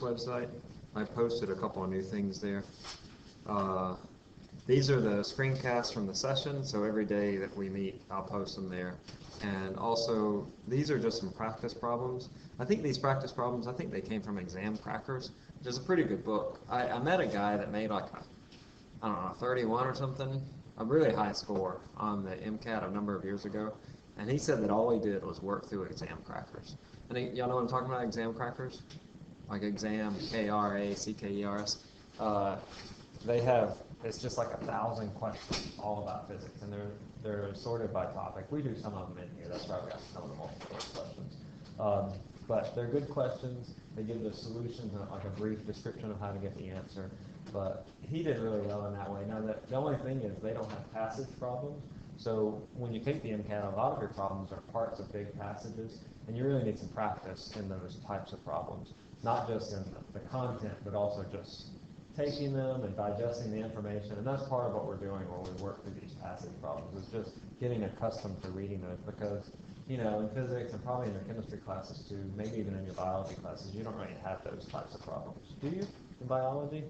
website. I posted a couple of new things there. These are the screencasts from the session, so every day that we meet, I'll post them there. And also, these are just some practice problems. I think these practice problems, I think they came from Exam Crackers, which is a pretty good book. I met a guy that made like I don't know, 31 or something, a really high score on the MCAT a number of years ago. And he said that all he did was work through Exam Crackers. And y'all know what I'm talking about, Exam Crackers? Like Exam, K-R-A-C-K-E-R-S. They have, it's just like 1,000 questions all about physics, and they're sorted by topic. We do some of them in here, that's why we got some of the multiple choice questions. But they're good questions. They give the solutions and like a brief description of how to get the answer. But he did really well in that way. Now, the only thing is they don't have passage problems. So when you take the MCAT, a lot of your problems are parts of big passages, and you really need some practice in those types of problems. Not just in the content, but also just taking them and digesting the information. And that's part of what we're doing when we work through these passage problems, is just getting accustomed to reading those, because, you know, in physics and probably in your chemistry classes too, maybe even in your biology classes, you don't really have those types of problems. Do you, in biology?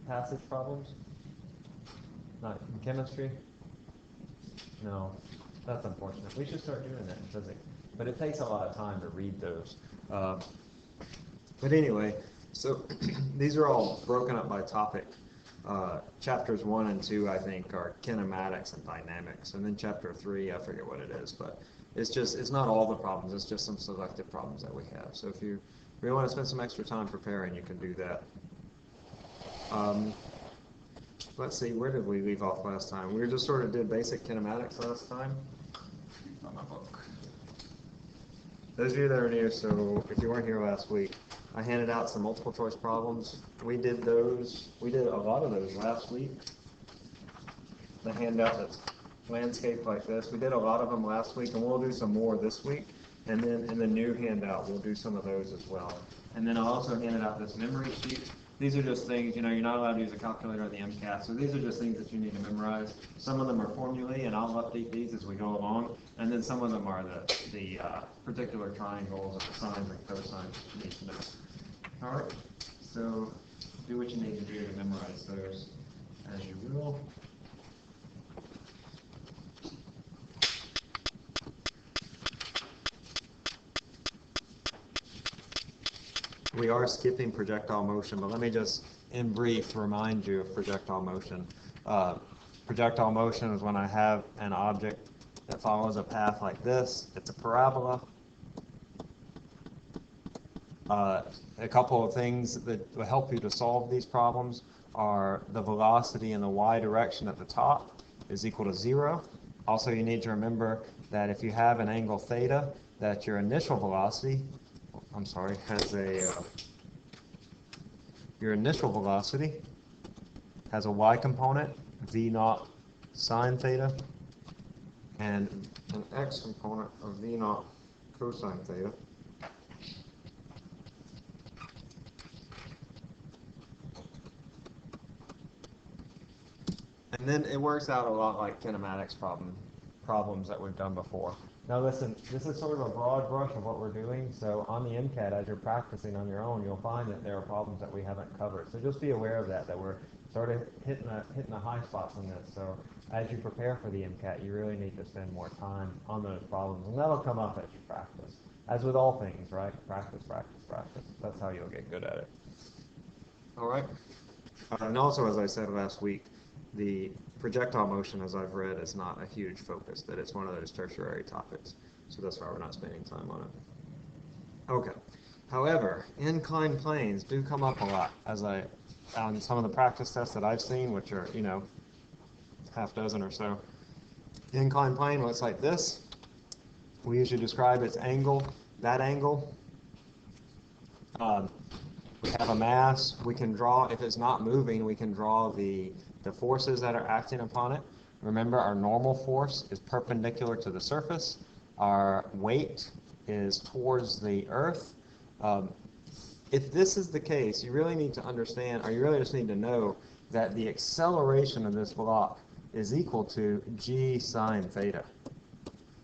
Passage problems? Not in chemistry? No, that's unfortunate. We should start doing that in physics. But it takes a lot of time to read those. But anyway, so these are all broken up by topic. Chapters 1 and 2, I think, are kinematics and dynamics. And then chapter 3, I forget what it is, but it's not all the problems, it's just some selected problems that we have. So if you really want to spend some extra time preparing, you can do that. Let's see, where did we leave off last time? We just sort of did basic kinematics last time. On my book. Those of you that are new, so if you weren't here last week, I handed out some multiple choice problems. We did those, we did a lot of those last week. The handout that's landscape like this, we did a lot of them last week, and we'll do some more this week. And then in the new handout, we'll do some of those as well. And then I also handed out this memory sheet. These are just things, you know, you're not allowed to use a calculator in the MCAT, so these are just things that you need to memorize. Some of them are formulae, and I'll update these as we go along. And then some of them are the particular triangles and the sines and cosines that you need to know. All right, so do what you need to do to memorize those as you will. We are skipping projectile motion, but let me just, in brief, remind you of projectile motion. Projectile motion is when I have an object that follows a path like this. It's a parabola. A couple of things that will help you to solve these problems are the velocity in the y direction at the top is equal to 0. Also, you need to remember that if you have an angle theta, that your initial velocity, your initial velocity has a y component, v0 sine theta, and an x component of v0 cosine theta. And then it works out a lot like kinematics problems that we've done before. Now listen, this is sort of a broad brush of what we're doing, so on the MCAT, as you're practicing on your own, you'll find that there are problems that we haven't covered. So just be aware of that we're sort of hitting the high spots on this. So as you prepare for the MCAT, you really need to spend more time on those problems, and that'll come up as you practice. As with all things, right? Practice, practice, practice. That's how you'll get good at it. All right? And also, as I said last week, the projectile motion, as I've read, is not a huge focus, that it's one of those tertiary topics. So that's why we're not spending time on it. Okay. However, inclined planes do come up a lot, as on some of the practice tests that I've seen, which are, you know, half dozen or so. The inclined plane looks like this. We usually describe its angle, that angle. We have a mass. We can draw, if it's not moving, we can draw the forces that are acting upon it. Remember, our normal force is perpendicular to the surface. Our weight is towards the earth. If this is the case, you really need to understand, or you really just need to know, that the acceleration of this block is equal to g sine theta.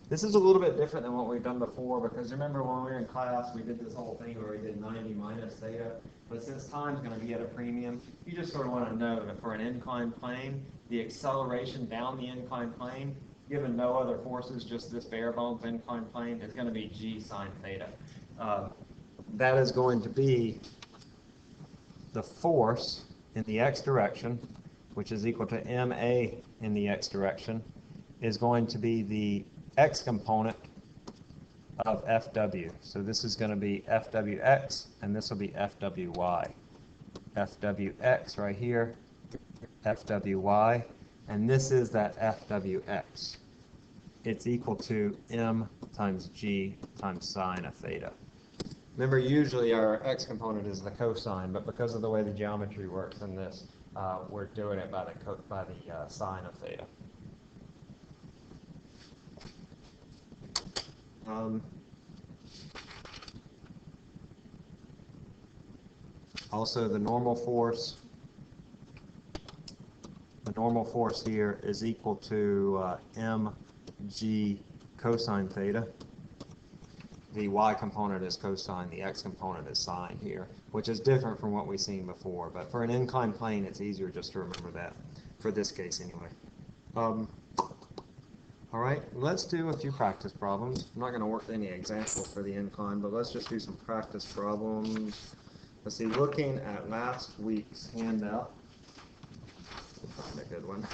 This is a little bit different than what we've done before, because remember when we were in class we did this whole thing where we did 90 minus theta, but since time's going to be at a premium, you just sort of want to know that for an inclined plane, the acceleration down the inclined plane, given no other forces, just this bare bones inclined plane, is going to be g sine theta. That is going to be the force in the x direction, which is equal to ma in the x direction, is going to be the x component of Fw. So this is going to be Fwx, and this will be Fwy. Fwx right here, Fwy, and this is that Fwx. It's equal to m times g times sine of theta. Remember, usually our x component is the cosine, but because of the way the geometry works in this, we're doing it by the sine of theta. Also, the normal force here is equal to mg cosine theta. The y component is cosine, the x component is sine here, which is different from what we've seen before. But for an inclined plane, it's easier just to remember that, for this case anyway. All right, let's do a few practice problems. I'm not going to work any examples for the incline, but let's just do some practice problems. Let's see, looking at last week's handout, we'll find a good one.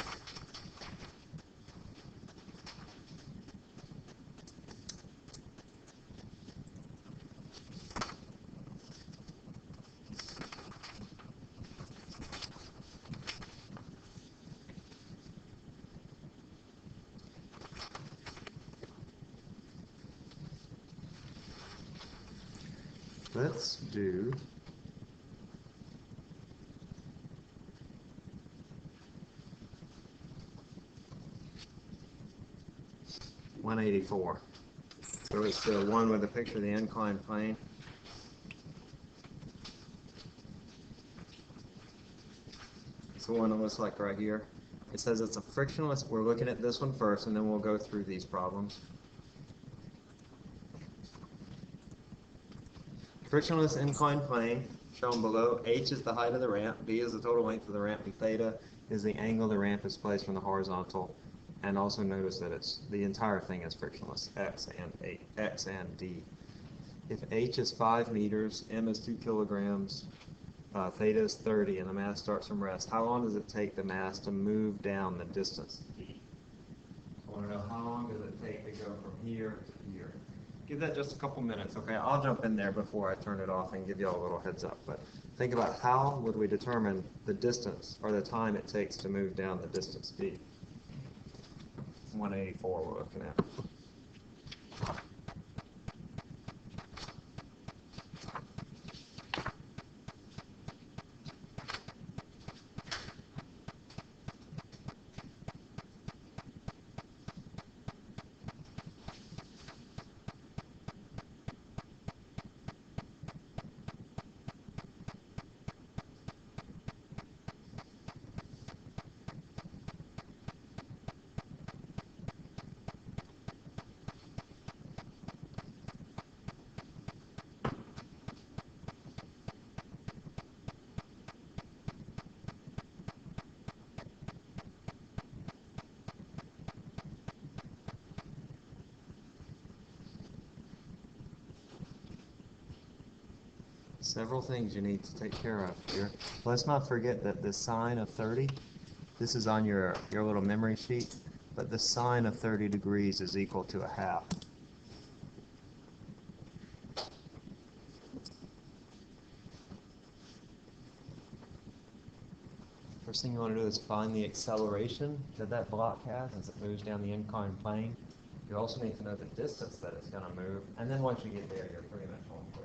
Let's do (184). So it's the one with the picture of the inclined plane. It's the one that looks like right here. It says it's a frictionless. We're looking at this one first, and then we'll go through these problems. Frictionless inclined plane shown below. H is the height of the ramp. B is the total length of the ramp. And theta is the angle the ramp is placed from the horizontal. And also notice that the entire thing is frictionless. X and D. If H is 5 meters, M is 2 kilograms, theta is 30, and the mass starts from rest, how long does it take the mass to move down the distance D? I want to know how long does it take to go from here to here. Give that just a couple minutes, okay? I'll jump in there before I turn it off and give you all a little heads up. But think about how would we determine the distance or the time it takes to move down the distance D. 184 we're looking at. Several things you need to take care of here. Let's not forget that the sine of 30, this is on your little memory sheet, but the sine of 30 degrees is equal to a half. First thing you want to do is find the acceleration that that block has as it moves down the inclined plane. You also need to know the distance that it's going to move, and then once you get there, you're pretty much home free.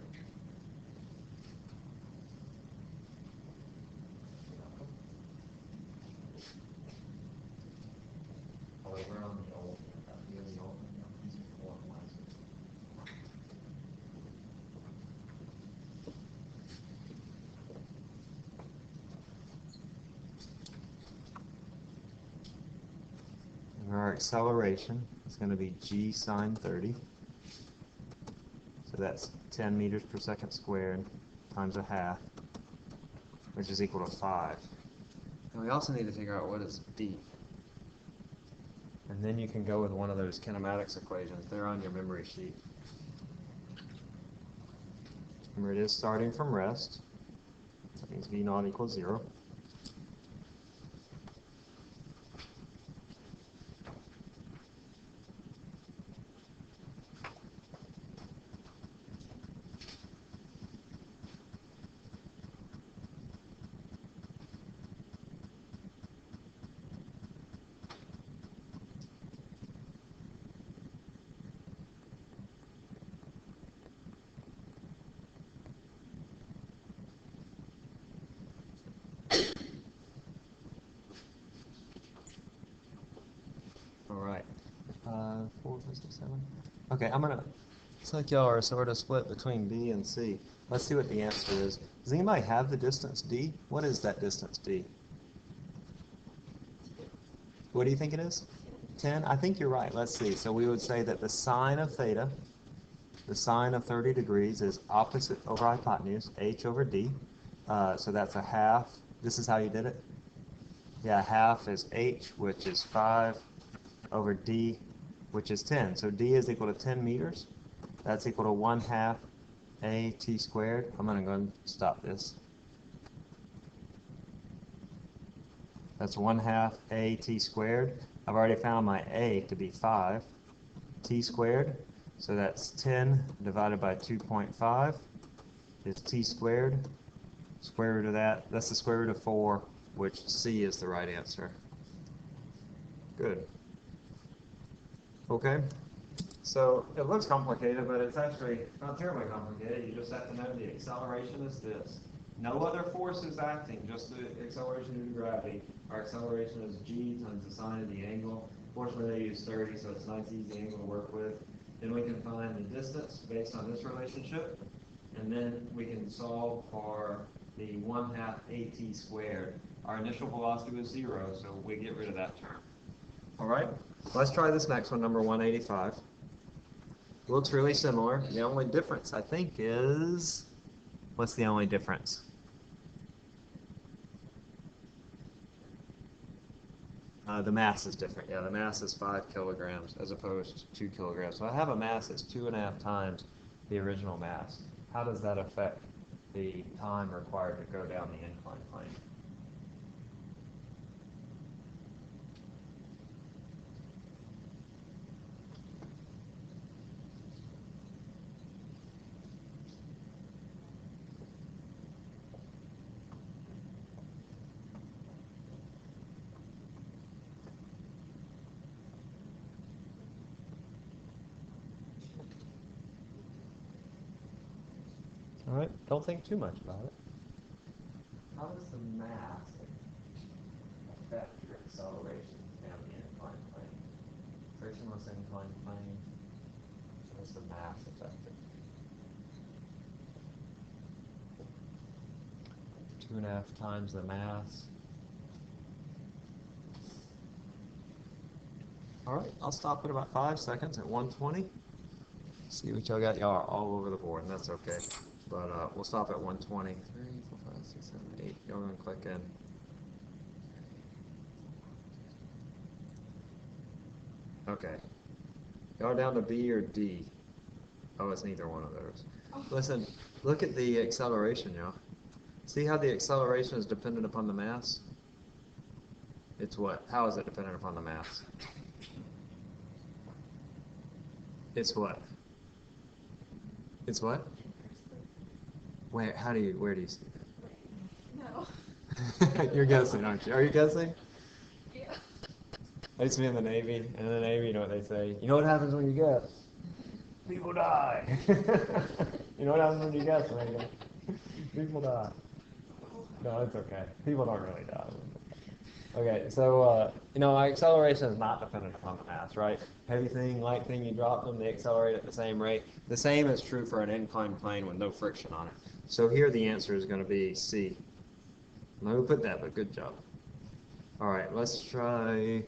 Our acceleration is going to be g sine 30. So that's 10 meters per second squared times a half, which is equal to 5. And we also need to figure out what is d. And then you can go with one of those kinematics equations. They're on your memory sheet. Remember, it is starting from rest. That means v naught equals 0. All right. 4, 5, 6, 7. Okay, it's like y'all are sort of split between B and C. Let's see what the answer is. Does anybody have the distance D? What is that distance D? What do you think it is? 10? I think you're right. Let's see. So we would say that the sine of theta, the sine of 30 degrees, is opposite over hypotenuse, h over d. So that's a half. This is how you did it? Yeah, half is h, which is 5, over d, which is 10. So d is equal to 10 meters. That's equal to 1/2 a t squared. I'm going to go and stop this. That's 1/2 a t squared. I've already found my a to be 5 t squared. So that's 10 divided by 2.5 is t squared. Square root of that, that's the square root of 4, which C is the right answer. Good. Okay, so it looks complicated, but it's actually not terribly complicated. You just have to know the acceleration is this. No other force is acting, just the acceleration due to gravity. Our acceleration is g times the sine of the angle. Fortunately, they use 30, so it's a nice, easy angle to work with. Then we can find the distance based on this relationship, and then we can solve for the 1/2 at squared. Our initial velocity was 0, so we get rid of that term. All right, let's try this next one, number 185. Looks really similar. The only difference, I think, is... What's the only difference? The mass is different. Yeah, the mass is 5 kilograms as opposed to 2 kilograms. So I have a mass that's 2.5 times the original mass. How does that affect the time required to go down the inclined plane? All right, don't think too much about it. How does the mass affect your acceleration down the inclined plane? Frictionless inclined plane, how does the mass affect it? 2.5 times the mass. All right, I'll stop at about 5 seconds at 120. See what y'all got. Y'all are all over the board, and that's okay. But we'll stop at 120. 3, 4, 5, 6, 7, 8. Y'all gonna click in. Okay. Y'all down to B or D? Oh, it's neither one of those. Listen, look at the acceleration, y'all. See how the acceleration is dependent upon the mass? It's what? How is it dependent upon the mass? It's what? It's what? Where do you see that? No. You're guessing, aren't you? Are you guessing? Yeah. I used to be in the Navy, and in the Navy, you know what they say? You know what happens when you guess? People die. You know what happens when you guess, Megan? People die. No, it's okay. People don't really die. Okay, so, our acceleration is not dependent upon the mass, right? Heavy thing, light thing, you drop them, they accelerate at the same rate. The same is true for an inclined plane with no friction on it. So here the answer is going to be C. I'm not going to put that, but good job. All right, let's try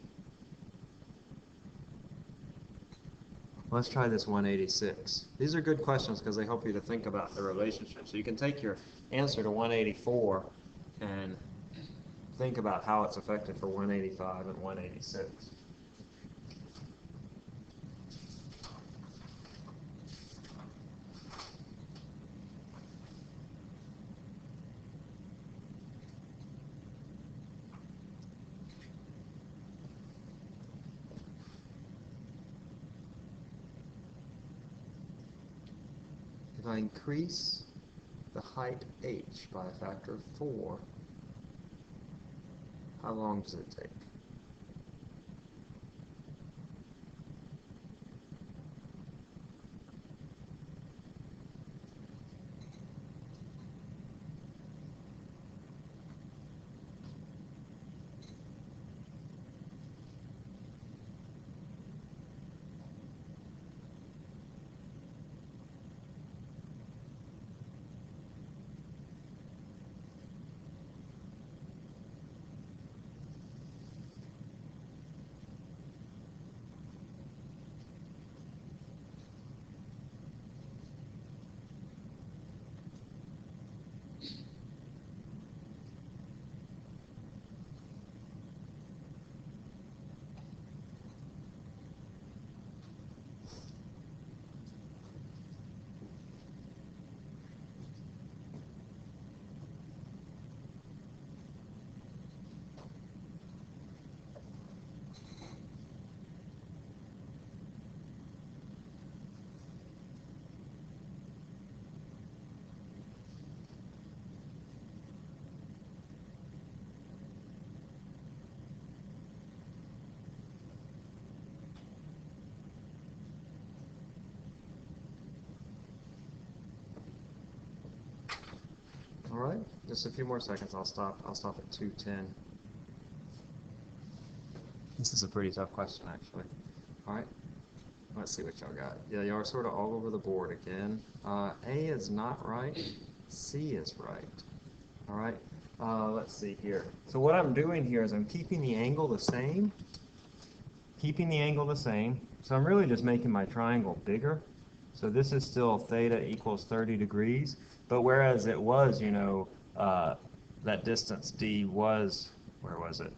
Let's try this 186. These are good questions because they help you to think about the relationship. So you can take your answer to 184 and think about how it's affected for 185 and 186. If I increase the height h by a factor of 4, how long does it take? All right, just a few more seconds. I'll stop at 210. This is a pretty tough question, actually. All right, let's see what y'all got. Yeah, y'all are sort of all over the board again. A is not right. C is right. All right, let's see here. So what I'm doing here is I'm keeping the angle the same. So I'm really just making my triangle bigger. So this is still theta equals 30 degrees. But whereas it was, you know, that distance D was, where was it?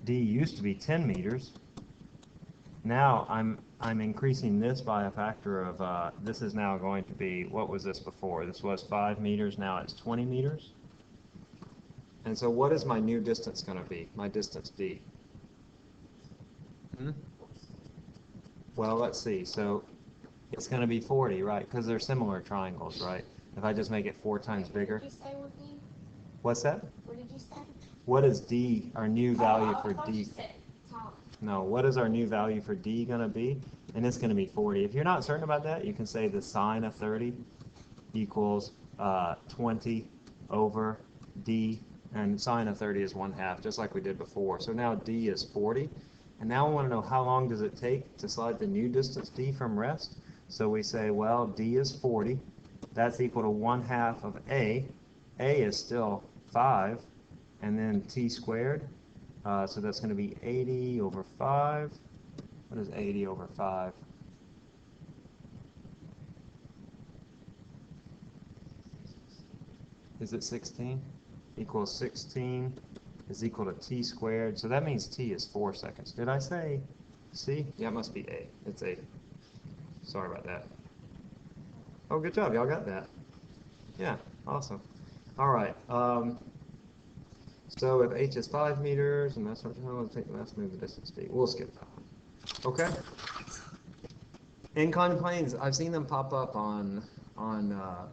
D used to be 10 meters. Now I'm increasing this by a factor of, this is now going to be, what was this before? This was 5 meters, now it's 20 meters. And so what is my new distance going to be, my distance D? Well, let's see. So it's going to be 40, right? Because they're similar triangles, right? If I just make it 4 times bigger. What did you say with D? What's that? What did you say? What is D, our new value for I thought D? you said taller. No, what is our new value for D going to be? And it's going to be 40. If you're not certain about that, you can say the sine of 30 equals 20 over D, and sine of 30 is 1/2, just like we did before. So now D is 40. And now I want to know how long does it take to slide the new distance D from rest. So we say, well, D is 40. That's equal to 1/2 of A. A is still 5. And then T squared. So that's going to be 80 over 5. What is 80 over 5? Is it 16? Equals 16 is equal to T squared. So that means T is 4 seconds. Did I say C? Yeah, it must be A. It's A. Sorry about that. Oh, good job. Y'all got that. Yeah, awesome. All right. So if H is 5 meters, and that's what let's move the distance D. We'll skip that one. Okay. Inclined planes, I've seen them pop up on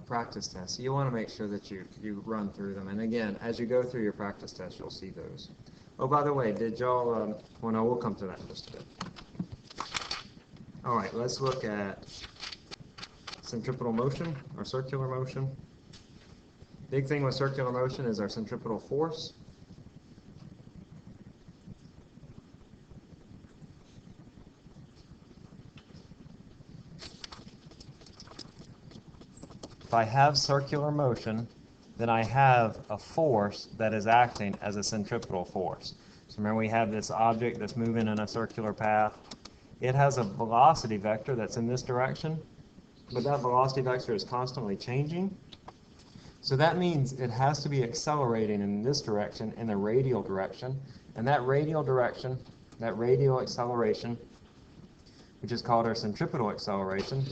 practice tests. So you want to make sure that you run through them. And again, as you go through your practice test, you'll see those. Oh, by the way, did y'all? Well, no, we'll come to that in just a bit. All right, let's look at centripetal motion or circular motion. Big thing with circular motion is our centripetal force. If I have circular motion, then I have a force that is acting as a centripetal force. So remember, we have this object that's moving in a circular path, it has a velocity vector that's in this direction, but that velocity vector is constantly changing. So that means it has to be accelerating in this direction, in the radial direction. And that radial direction, that radial acceleration, which is called our centripetal acceleration,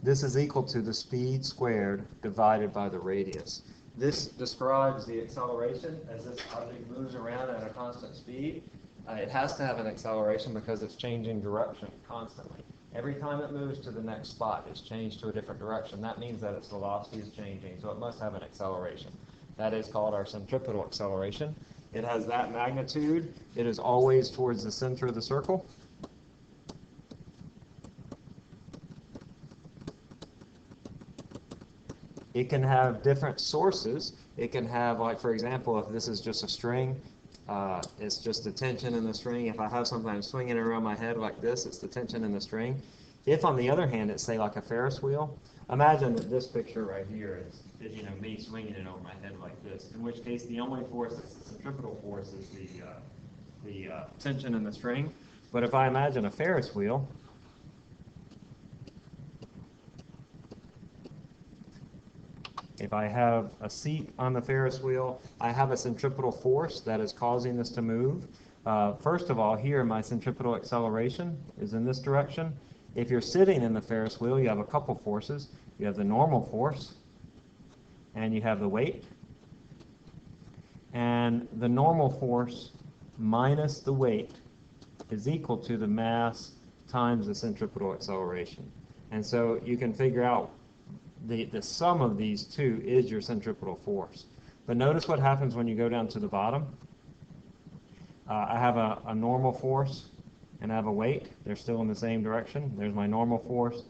this is equal to the speed squared divided by the radius. This describes the acceleration as this object moves around at a constant speed. It has to have an acceleration because it's changing direction constantly. Every time it moves to the next spot, it's changed to a different direction. That means that its velocity is changing, so it must have an acceleration. That is called our centripetal acceleration. It has that magnitude. It is always towards the center of the circle. It can have different sources. It can have, like, for example, if this is just a string, it's just the tension in the string. If I have something I'm swinging around my head like this, it's the tension in the string. If, on the other hand, it's, say, like a Ferris wheel, imagine that this picture right here is me swinging it over my head like this, in which case the only force that's the centripetal force is the tension in the string. But if I imagine a Ferris wheel, if I have a seat on the Ferris wheel, I have a centripetal force that is causing this to move. First of all, here my centripetal acceleration is in this direction. If you're sitting in the Ferris wheel, you have a couple forces. You have the normal force, and you have the weight. And the normal force minus the weight is equal to the mass times the centripetal acceleration. And so you can figure out the sum of these two is your centripetal force. But notice what happens when you go down to the bottom. I have a normal force and I have a weight. They're still in the same direction. There's my normal force,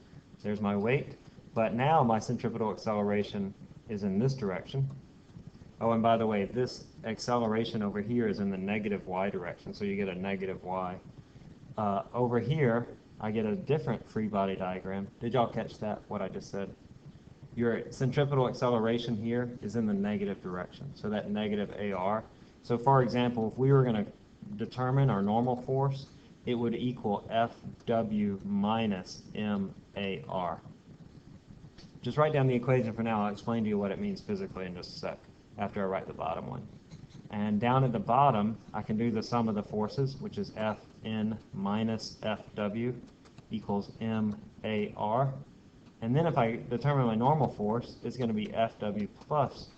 there's my weight. But now my centripetal acceleration is in this direction. Oh, and by the way, this acceleration over here is in the negative y direction, so you get a negative y. Over here, I get a different free body diagram. Did y'all catch that, what I just said? Your centripetal acceleration here is in the negative direction, so that negative AR. So for example, if we were going to determine our normal force, it would equal FW minus MAR. Just write down the equation for now. I'll explain to you what it means physically in just a sec after I write the bottom one. And down at the bottom, I can do the sum of the forces, which is Fn minus Fw equals MAR. And then if I determine my normal force, it's going to be Fw plus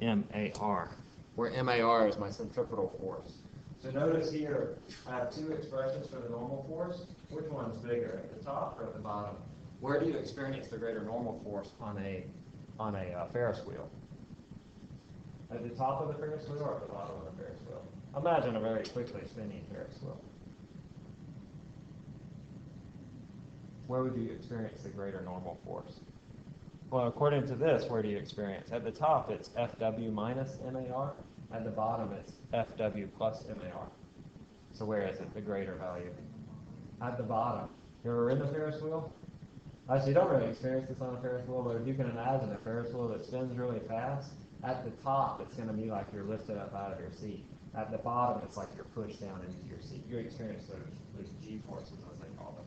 MAR, where MAR is my centripetal force. So notice here, I have two expressions for the normal force. Which one's bigger, at the top or at the bottom? Where do you experience the greater normal force on a Ferris wheel? At the top of the Ferris wheel or at the bottom of the Ferris wheel? Imagine a very quickly spinning Ferris wheel. Where would you experience the greater normal force? Well, according to this, where do you experience? At the top, it's Fw minus MAR. At the bottom, it's Fw plus MAR. So where is it, the greater value? At the bottom. You ever ridden a Ferris wheel? Actually, you don't really experience this on a Ferris wheel, but if you can imagine a Ferris wheel that spins really fast, at the top, it's going to be like you're lifted up out of your seat. At the bottom, it's like you're pushed down into your seat. You experience those G-forces, as they call them.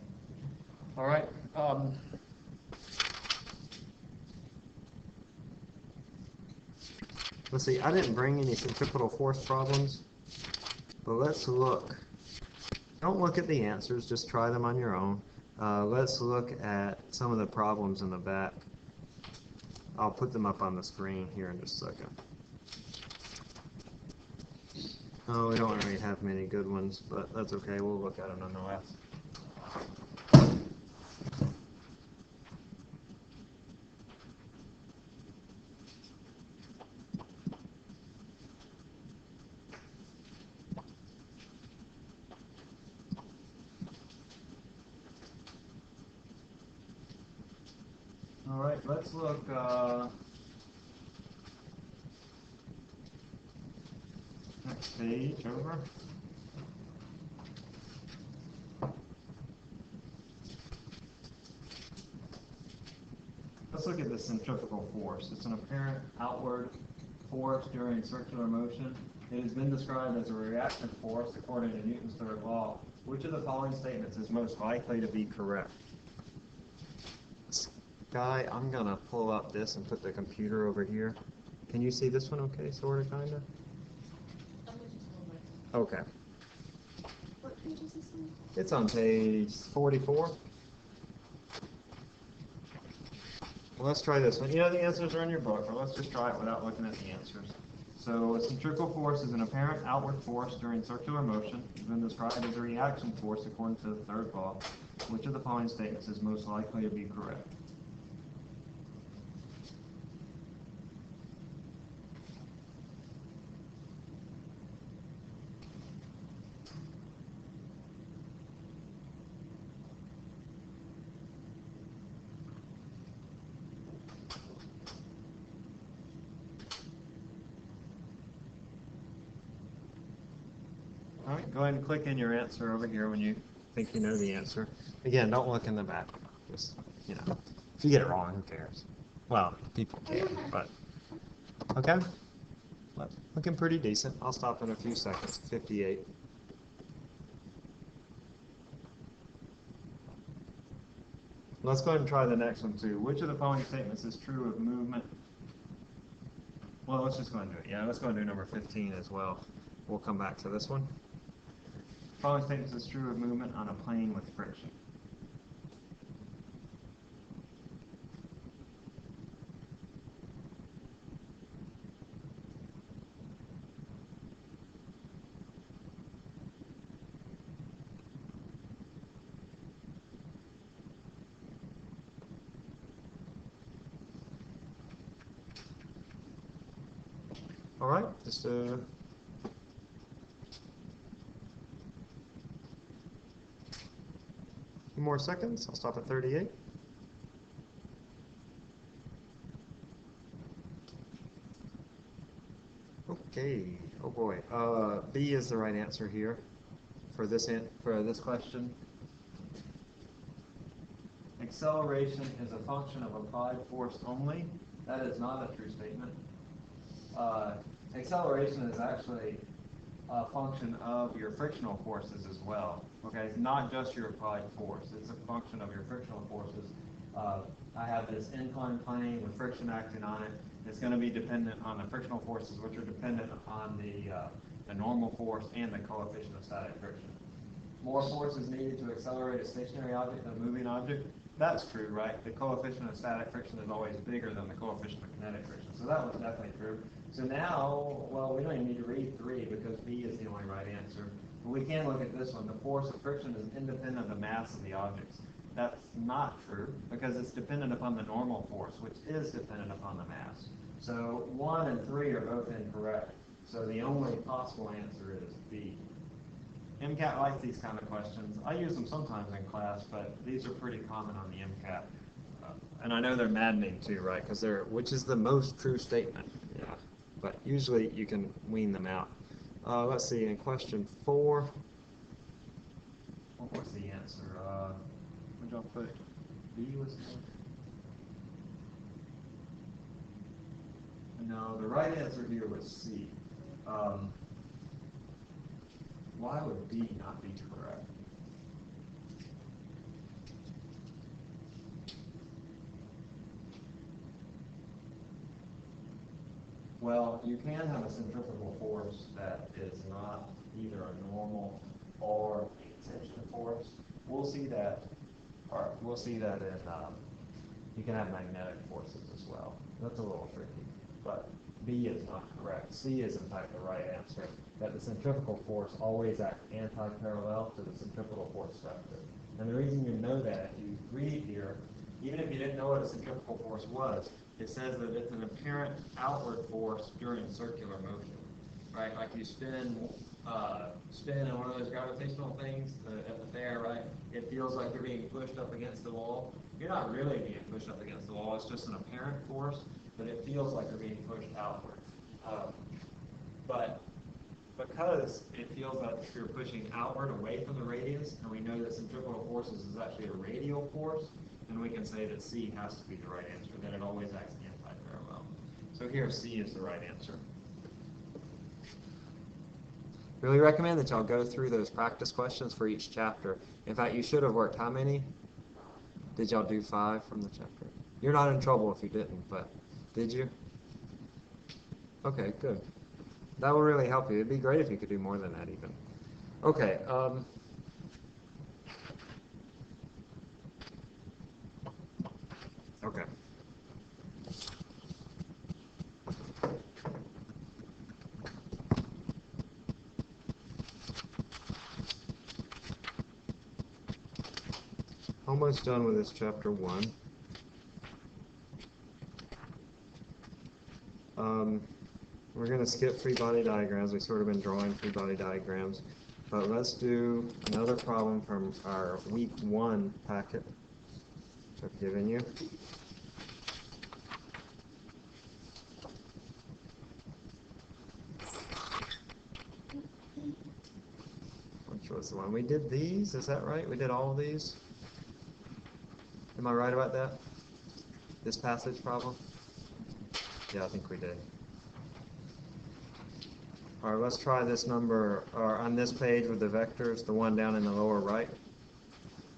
All right. Let's see, I didn't bring any centripetal force problems, but let's look. Don't look at the answers, just try them on your own. Let's look at some of the problems in the back. I'll put them up on the screen here in just a second. Oh, we don't really have many good ones, but that's okay. We'll look at them nonetheless. All right, let's look. Next page over. Let's look at the centrifugal force. It's an apparent outward force during circular motion. It has been described as a reactive force according to Newton's third law. Which of the following statements is most likely to be correct? Sky, I'm going to pull up this and put the computer over here. Can you see this one okay, sort of, kind of? Okay. What page is this on? It's on page 44. Well, let's try this one. You know the answers are in your book, but let's just try it without looking at the answers. So a centrifugal force is an apparent outward force during circular motion. It's been described as a reaction force according to the third law. Which of the following statements is most likely to be correct? All right, go ahead and click in your answer over here when you think you know the answer. Again, don't look in the back. Just, you know, if you get it wrong, who cares? Well, people care, but, okay. Looking pretty decent. I'll stop in a few seconds. 58. Let's go ahead and try the next one too. Which of the following statements is true of movement? Well, let's just go ahead and do it. Yeah, let's go ahead and do number 15 as well. We'll come back to this one. Following statements is true of movement on a plane with friction. All right, just few more seconds. I'll stop at 38. Okay. Oh boy. B is the right answer here for this question. Acceleration is a function of applied force only. That is not a true statement. Acceleration is actually a function of your frictional forces as well. Okay, it's not just your applied force. It's a function of your frictional forces. I have this inclined plane with friction acting on it. It's going to be dependent on the frictional forces, which are dependent on the normal force and the coefficient of static friction. More force is needed to accelerate a stationary object than a moving object. That's true, right? The coefficient of static friction is always bigger than the coefficient of kinetic friction. So that was definitely true. So now, well, we don't even need to read 3 because B is the only right answer. But we can look at this one. The force of friction is independent of the mass of the objects. That's not true because it's dependent upon the normal force, which is dependent upon the mass. So 1 and 3 are both incorrect. So the only possible answer is B. MCAT likes these kind of questions. I use them sometimes in class, but these are pretty common on the MCAT. And I know they're maddening too, right? Because they're, which is the most true statement? Yeah. But usually you can wean them out. Let's see, in question 4, what was the answer? What did y'all put? B was the No, the right answer here was C. Why would B not be correct? Well, you can have a centrifugal force that is not either a normal or a tension force. We'll see that. We'll see that in. You can have magnetic forces as well. That's a little tricky, but B is not correct. C is in fact the right answer. That the centrifugal force always acts anti-parallel to the centripetal force vector. And the reason you know that, if you read here, even if you didn't know what a centrifugal force was, it says that it's an apparent outward force during circular motion, right? Like you spin in one of those gravitational things at the fair, right? It feels like you're being pushed up against the wall. You're not really being pushed up against the wall. It's just an apparent force, but it feels like you're being pushed outward. But because it feels like you're pushing outward away from the radius, and we know that centripetal forces is actually a radial force, then we can say that C has to be the right answer, that it always acts anti-parallel. So here C is the right answer. Really recommend that y'all go through those practice questions for each chapter. In fact, you should have worked how many? Did y'all do 5 from the chapter? You're not in trouble if you didn't, but did you? Okay, good. That will really help you. It'd be great if you could do more than that even. Okay. Okay. Almost done with this chapter 1. We're going to skip free body diagrams. We've sort of been drawing free body diagrams. But let's do another problem from our week 1 packet, which I've given you. Which was the one? We did these, is that right? We did all of these? Am I right about that? This passage problem? Yeah, I think we did. All right, let's try this number on this page with the vectors, the one down in the lower right.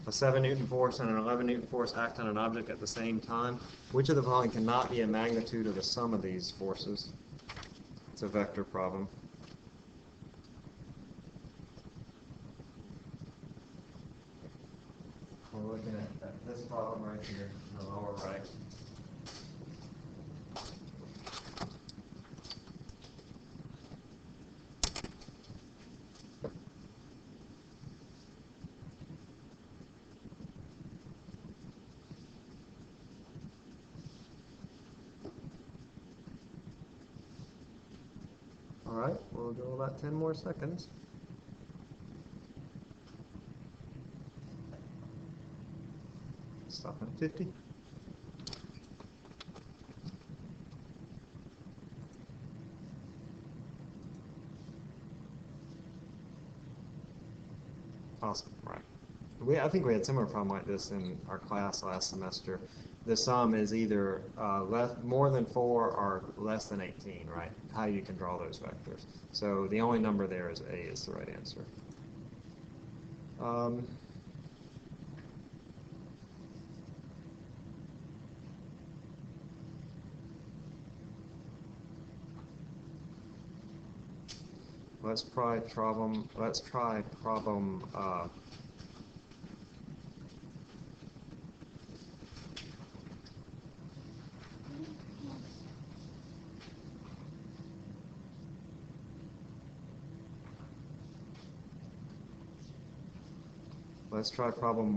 A 7 Newton force and an 11 Newton force act on an object at the same time. Which of the following cannot be a magnitude of the sum of these forces? It's a vector problem. We're looking at this problem right here in the lower right. All right, we'll go about 10 more seconds. Stop at 50. Awesome, right. I think we had a similar problem like this in our class last semester. The sum is either more than 4 or less than 18, right? How you can draw those vectors. So the only number there is A is the right answer. Let's try problem. Let's try problem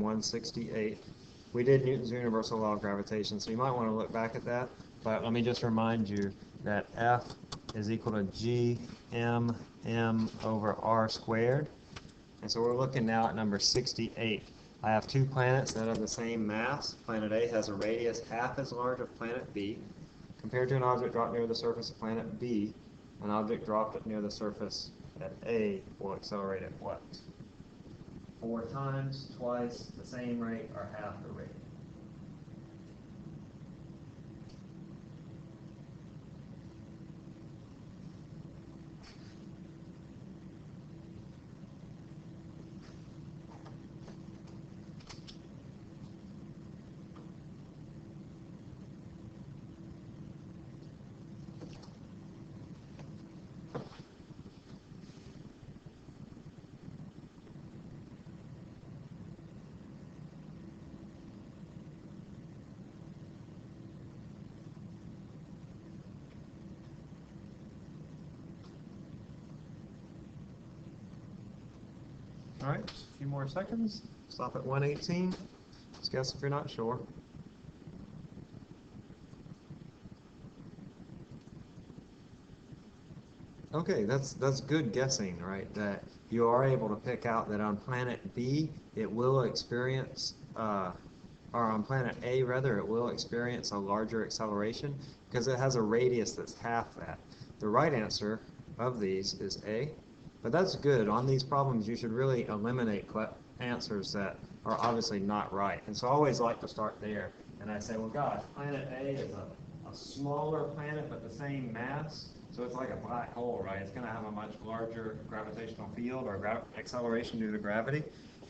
168. We did Newton's universal law of gravitation, so you might want to look back at that. But let me just remind you that F is equal to G M over R squared. And so we're looking now at number 68. I have 2 planets that have the same mass. Planet A has a radius half as large as planet B. Compared to an object dropped near the surface of planet B, an object dropped near the surface at A will accelerate at what? 4 times, twice, the same rate, or half the rate? All right, a few more seconds. Stop at 118. Just guess if you're not sure. Okay, that's good guessing, right? That you are able to pick out that on planet B it will experience, or on planet A rather, it will experience a larger acceleration because it has a radius that's half that. The right answer of these is A. But that's good. On these problems, you should really eliminate answers that are obviously not right. And so I always like to start there. And I say, well, gosh, planet A is a smaller planet but the same mass. So it's like a black hole, right? It's going to have a much larger gravitational field or acceleration due to gravity.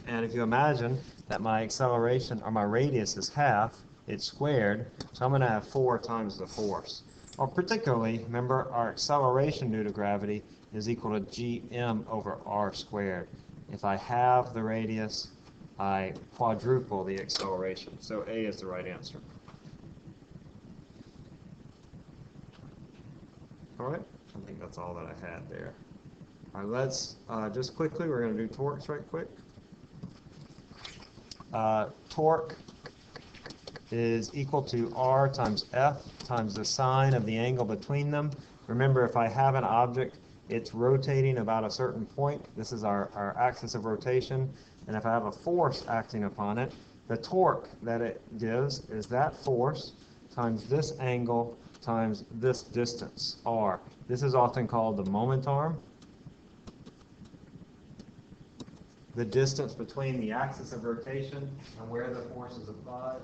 And if you imagine that my acceleration or my radius is half, it's squared, so I'm going to have 4 times the force. Or particularly, remember, our acceleration due to gravity is equal to gm over r squared. If I halve the radius, I quadruple the acceleration. So A is the right answer. All right, I think that's all that I had there. All right, let's just quickly, we're going to do torques right quick. Torque is equal to R times F times the sine of the angle between them. Remember, if I have an object, it's rotating about a certain point. This is our axis of rotation. And if I have a force acting upon it, the torque that it gives is that force times this angle times this distance, R. This is often called the moment arm. The distance between the axis of rotation and where the force is applied.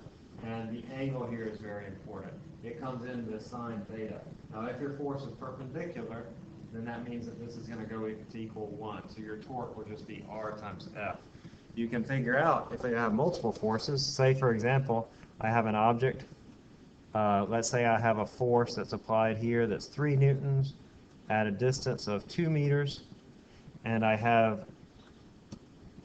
And the angle here is very important. It comes in the sine theta. Now, if your force is perpendicular, then that means that this is going to go to equal 1. So your torque will just be R times F. You can figure out if you have multiple forces. Say, for example, I have an object. Let's say I have a force that's applied here that's 3 newtons at a distance of 2 meters. And I have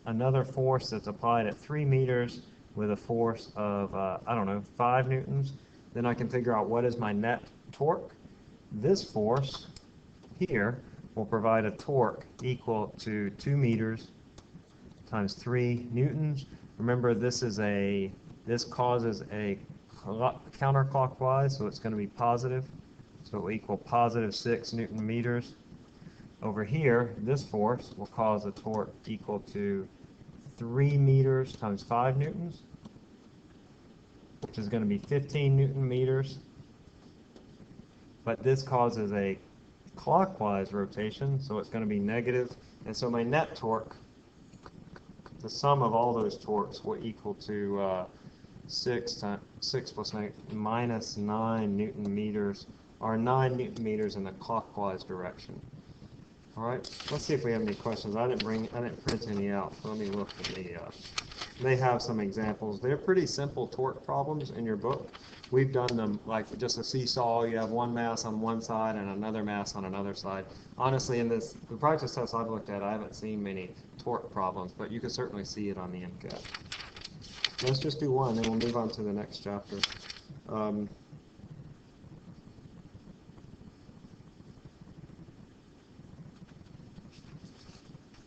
another force that's applied at 3 meters with a force of, I don't know, 5 newtons. Then I can figure out what is my net torque. This force here will provide a torque equal to 2 meters times 3 newtons. Remember, this causes a counterclockwise, so it's going to be positive. So it will equal positive 6 newton meters. Over here, this force will cause a torque equal to 3 meters times 5 newtons, which is going to be 15 newton meters. But this causes a clockwise rotation, so it's going to be negative. And so my net torque, the sum of all those torques, will equal to 6 plus 9 minus 9 newton meters, or 9 newton meters in the clockwise direction. All right, let's see if we have any questions. I didn't print any out, so let me look at the, they have some examples. They're pretty simple torque problems in your book. We've done them like just a seesaw. You have one mass on one side and another mass on another side. Honestly, in the practice tests I've looked at, I haven't seen many torque problems, but you can certainly see it on the MCAT. Let's just do one, then we'll move on to the next chapter.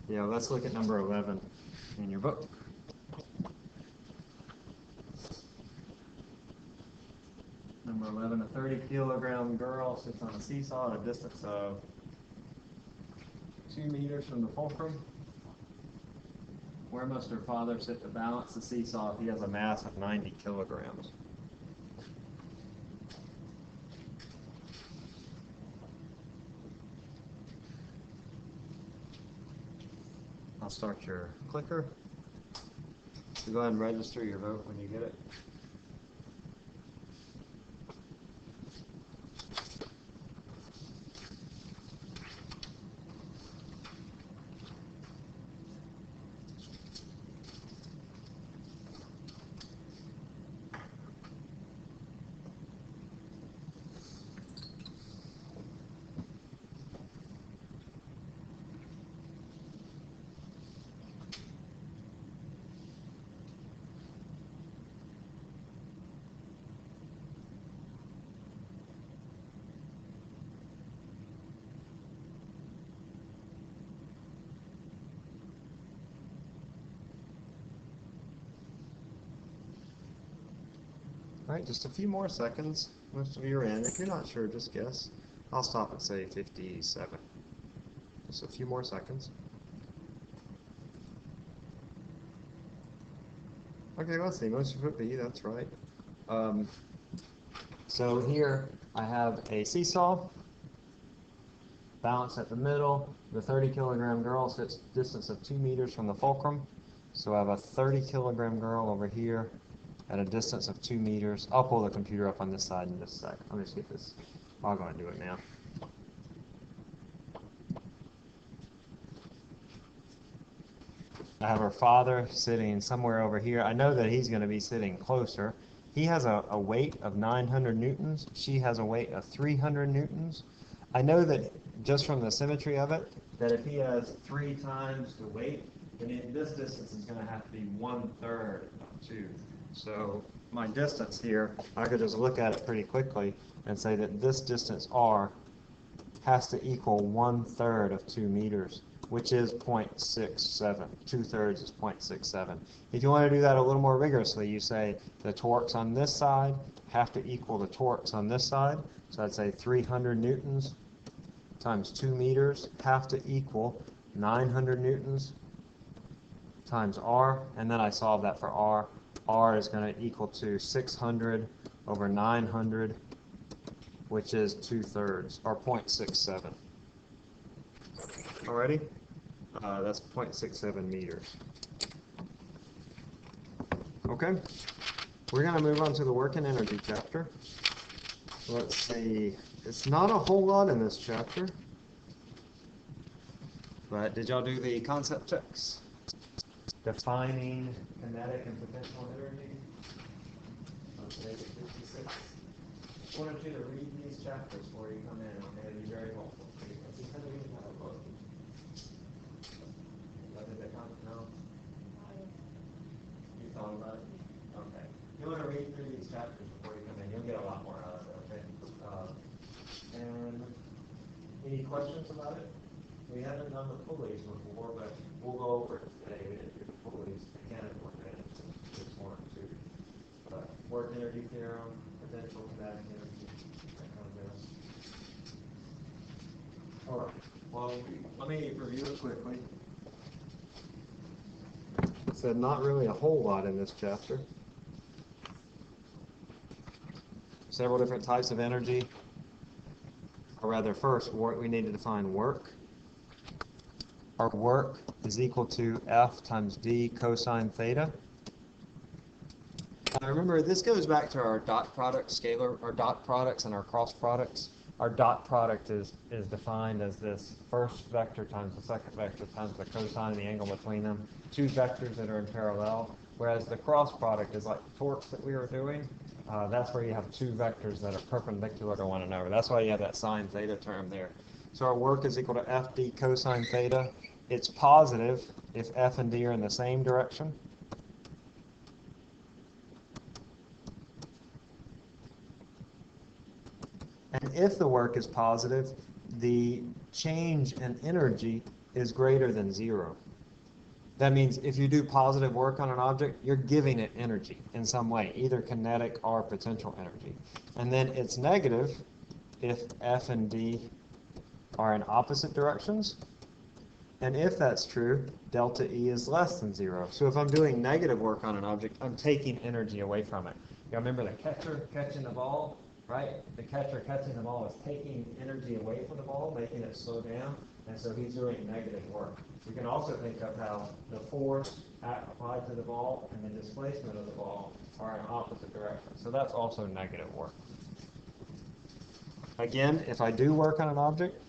Yeah, let's look at number 11 in your book. Number 11, a 30-kilogram girl sits on a seesaw at a distance of 2 meters from the fulcrum. Where must her father sit to balance the seesaw if he has a mass of 90 kilograms? I'll start your clicker. So go ahead and register your vote when you get it. All right, just a few more seconds. Most of you are in. If you're not sure, just guess. I'll stop at, say, 57. Just a few more seconds. Okay, let's see. Most of you put B, that's right. So here I have a seesaw, balance at the middle. The 30-kilogram girl sits distance of 2 meters from the fulcrum. So I have a 30-kilogram girl over here at a distance of 2 meters. I'll pull the computer up on this side in just a sec. Let me just get this. I'll go and do it now. I have her father sitting somewhere over here. I know that he's going to be sitting closer. He has a weight of 900 newtons. She has a weight of 300 newtons. I know that just from the symmetry of it, that if he has 3 times the weight, then this distance is going to have to be 1/3 of 2. So my distance here, I could just look at it pretty quickly and say that this distance r has to equal 1/3 of 2 meters, which is 0.67. 2/3 is 0.67. If you want to do that a little more rigorously, you say the torques on this side have to equal the torques on this side. So I'd say 300 newtons times 2 meters have to equal 900 newtons times r, and then I solve that for r. R is going to equal to 600 over 900, which is 2/3, or 0.67. Alrighty? That's 0.67 meters. Okay, we're going to move on to the work and energy chapter. Let's see, it's not a whole lot in this chapter, but did y'all do the concept checks? Defining kinetic and potential energy on page 56. I wanted you to read these chapters before you come in, okay? It'd be very helpful. Just kind of read that book. Did they come? No? You thought about it? Okay. You want to read through these chapters before you come in. You'll get a lot more out of it, okay? And any questions about it? We haven't done the pulleys before, but we'll go over it today. We didn't do the pulleys mechanical advantage this morning too. But work energy theorem, potential kinetic energy, that kind of thing. All right. Well, let me review it quickly. I said not really a whole lot in this chapter. Several different types of energy. Or rather, first, we need to define work. Our work is equal to F times D cosine theta. Now remember, this goes back to our dot product scalar, our dot products and our cross products. Our dot product is defined as this first vector times the second vector times the cosine of the angle between them, 2 vectors that are in parallel, whereas the cross product is like the torques that we were doing. That's where you have 2 vectors that are perpendicular to one another. That's why you have that sine theta term there. So our work is equal to FD cosine theta. It's positive if F and D are in the same direction. And if the work is positive, the change in energy is greater than 0. That means if you do positive work on an object, you're giving it energy in some way, either kinetic or potential energy. And then it's negative if F and D are in opposite directions. And if that's true, delta E is less than 0. So if I'm doing negative work on an object, I'm taking energy away from it. You remember the catcher catching the ball, right? The catcher catching the ball is taking energy away from the ball, making it slow down, and so he's doing negative work. We can also think of how the force applied to the ball and the displacement of the ball are in opposite directions. So that's also negative work. Again, if I do work on an object,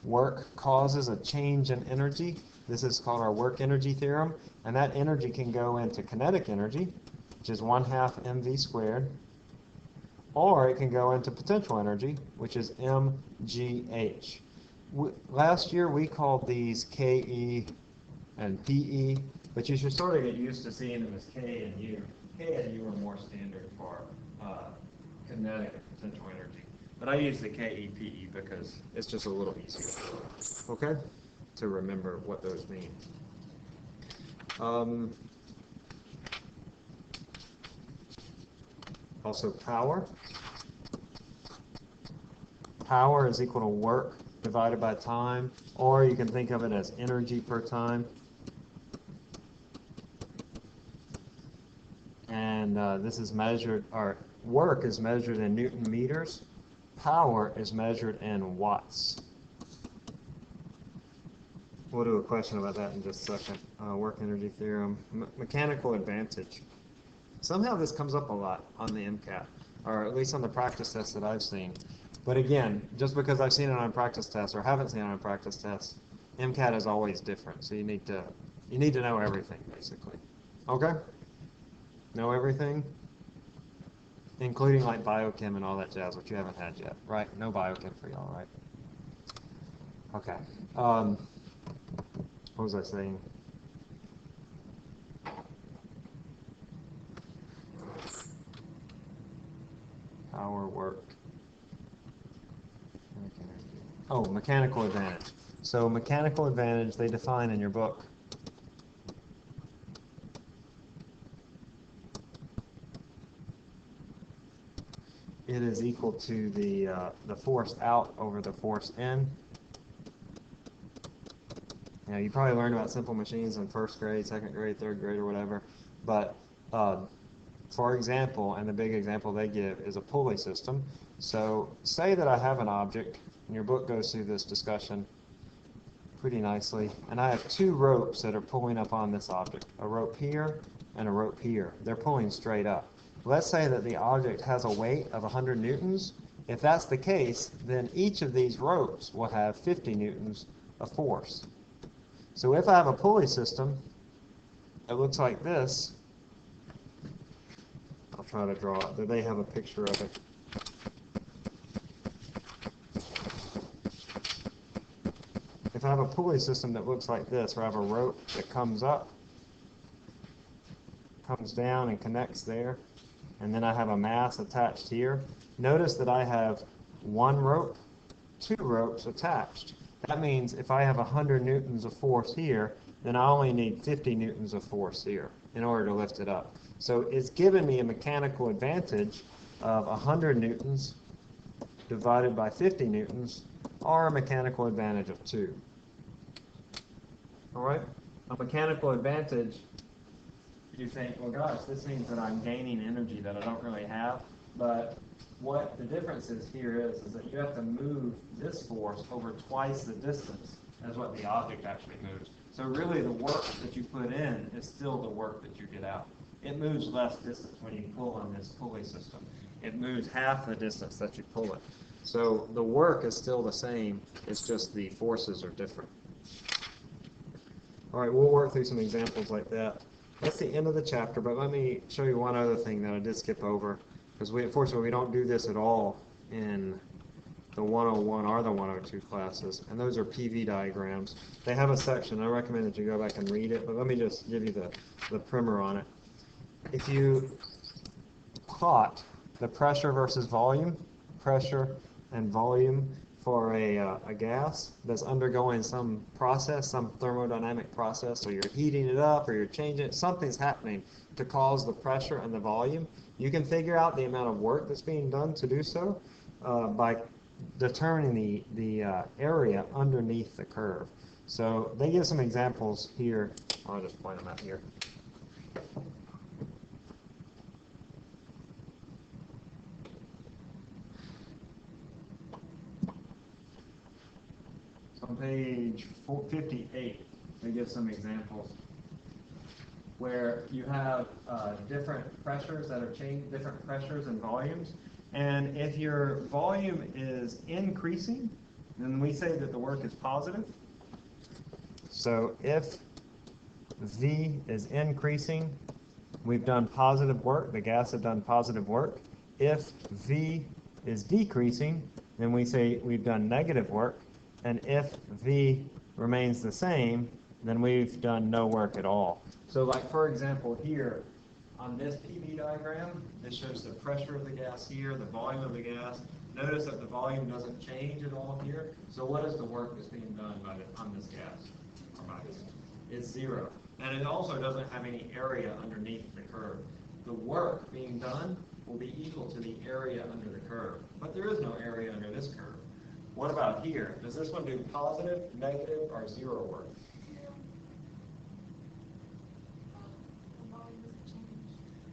work causes a change in energy. This is called our work energy theorem, and that energy can go into kinetic energy, which is 1/2 mv squared, or it can go into potential energy, which is mgh. Last year we called these Ke and Pe, but you should sort of get used to seeing them as K and U. K and U are more standard for kinetic and potential energy. But I use the KEPE because it's just a little easier, okay, to remember what those mean. Also power. Power is equal to work divided by time, or you can think of it as energy per time. And this is measured, or work is measured in Newton meters. Power is measured in watts. We'll do a question about that in just a second. Work energy theorem. Mechanical advantage. Somehow this comes up a lot on the MCAT, or at least on the practice tests that I've seen. But again, just because I've seen it on practice tests or haven't seen it on practice tests, MCAT is always different. So you need to You need to know everything, basically. Okay? Know everything? Including like biochem and all that jazz, which you haven't had yet, right? No biochem for y'all, right? Okay. What was I saying? Power, work. Oh, mechanical advantage. So mechanical advantage they define in your book. It is equal to the force out over the force in. You know, you probably learned about simple machines in first grade, second grade, third grade, or whatever. But for example, and the big example they give is a pulley system. So say that I have an object, and your book goes through this discussion pretty nicely, and I have two ropes that are pulling up on this object, a rope here and a rope here. They're pulling straight up. Let's say that the object has a weight of 100 newtons. If that's the case, then each of these ropes will have 50 newtons of force. So if I have a pulley system that looks like this, I'll try to draw it. They have a picture of it. If I have a pulley system that looks like this, where I have a rope that comes up, comes down and connects there, and then I have a mass attached here, notice that I have one rope, two ropes attached. That means if I have 100 newtons of force here, then I only need 50 newtons of force here in order to lift it up. So it's given me a mechanical advantage of 100 newtons divided by 50 newtons, or a mechanical advantage of 2. All right? A mechanical advantage, you think, well, gosh, this means that I'm gaining energy that I don't really have. But what the difference is here is that you have to move this force over twice the distance as what the object actually moves. So really the work that you put in is still the work that you get out. It moves less distance when you pull on this pulley system. It moves half the distance that you pull it. So the work is still the same, it's just the forces are different. All right, we'll work through some examples like that. That's the end of the chapter, but let me show you one other thing that I did skip over, because unfortunately we don't do this at all in the 101 or the 102 classes, and those are PV diagrams. They have a section. I recommend that you go back and read it, but let me just give you the primer on it. If you plot the pressure versus volume, pressure and volume for a gas that's undergoing some process, some thermodynamic process, so you're heating it up or you're changing it, something's happening to cause the pressure and the volume. You can figure out the amount of work that's being done to do so by determining the area underneath the curve. So they give some examples here. I'll just point them out here. On page 58, they give some examples where you have different pressures that are changed, different pressures and volumes. And if your volume is increasing, then we say that the work is positive. So if V is increasing, we've done positive work. The gas has done positive work. If V is decreasing, then we say we've done negative work. And if V remains the same, then we've done no work at all. So like for example here, on this PV diagram, this shows the pressure of the gas here, the volume of the gas. Notice that the volume doesn't change at all here. So what is the work that's being done on this gas? It's 0. And it also doesn't have any area underneath the curve. The work being done will be equal to the area under the curve. But there is no area under this curve. What about here? Does this one do positive, negative, or 0 work?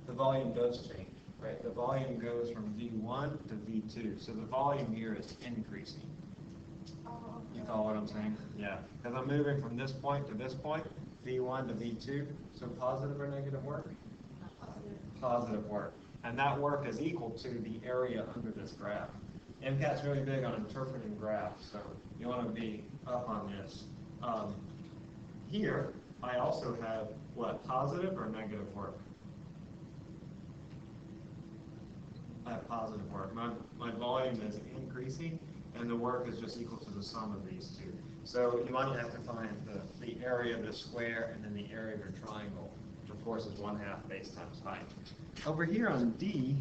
The volume does change, right? The volume goes from V1 to V2. So the volume here is increasing. You follow what I'm saying? Yeah. Because I'm moving from this point to this point, V1 to V2. So positive or negative work? Positive work. And that work is equal to the area under this graph. MCAT's really big on interpreting graphs, so you want to be up on this. Here, I also have what, positive or negative work? I have positive work. My volume is increasing, and the work is just equal to the sum of these two. So you might have to find the area of the square and then the area of your triangle, which of course is 1/2 base times height. Over here on D,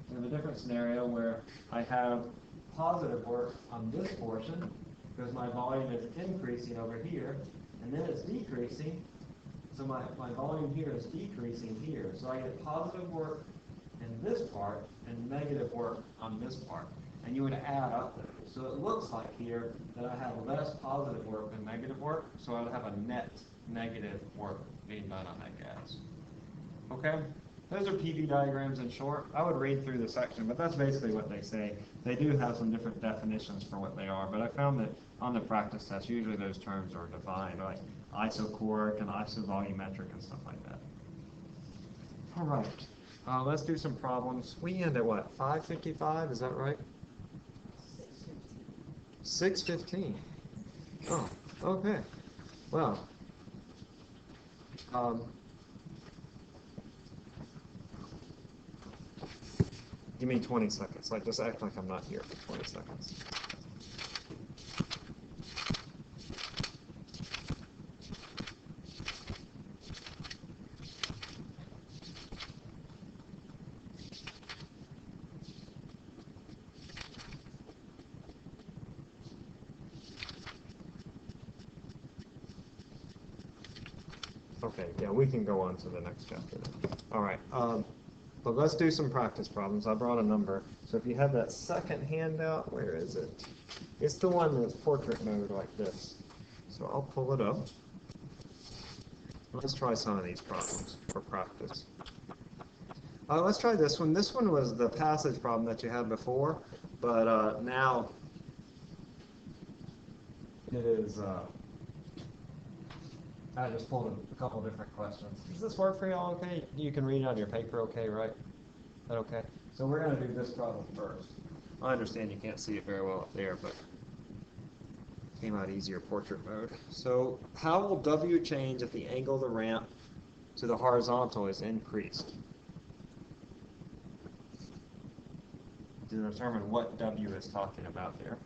we have a different scenario where I have positive work on this portion because my volume is increasing over here, and then it's decreasing. So my volume here is decreasing here. So I get positive work in this part and negative work on this part. And you would add up those. So it looks like here that I have less positive work than negative work, so I would have a net negative work being done on that gas. Okay? Those are PV diagrams in short. I would read through the section, but that's basically what they say. They do have some different definitions for what they are, but I found that on the practice test, usually those terms are defined, like isochoric and isovolumetric and stuff like that. All right. Let's do some problems. We end at what, 5:55, is that right? 6:15. Oh, okay. Well, give me 20 seconds. Like, just act like I'm not here for 20 seconds. Okay, yeah, we can go on to the next chapter then. All right, but let's do some practice problems. I brought a number. So if you have that second handout, where is it? It's the one that's portrait mode like this. So I'll pull it up. Let's try some of these problems for practice. Let's try this one. This one was the passage problem that you had before, but now it is... I just pulled a couple different questions. Does this work for y'all okay? You can read it on your paper okay, right? Is that okay? So we're going to do this problem first. I understand you can't see it very well up there, but it came out easier portrait mode. So how will W change if the angle of the ramp to the horizontal is increased? To determine what W is talking about here.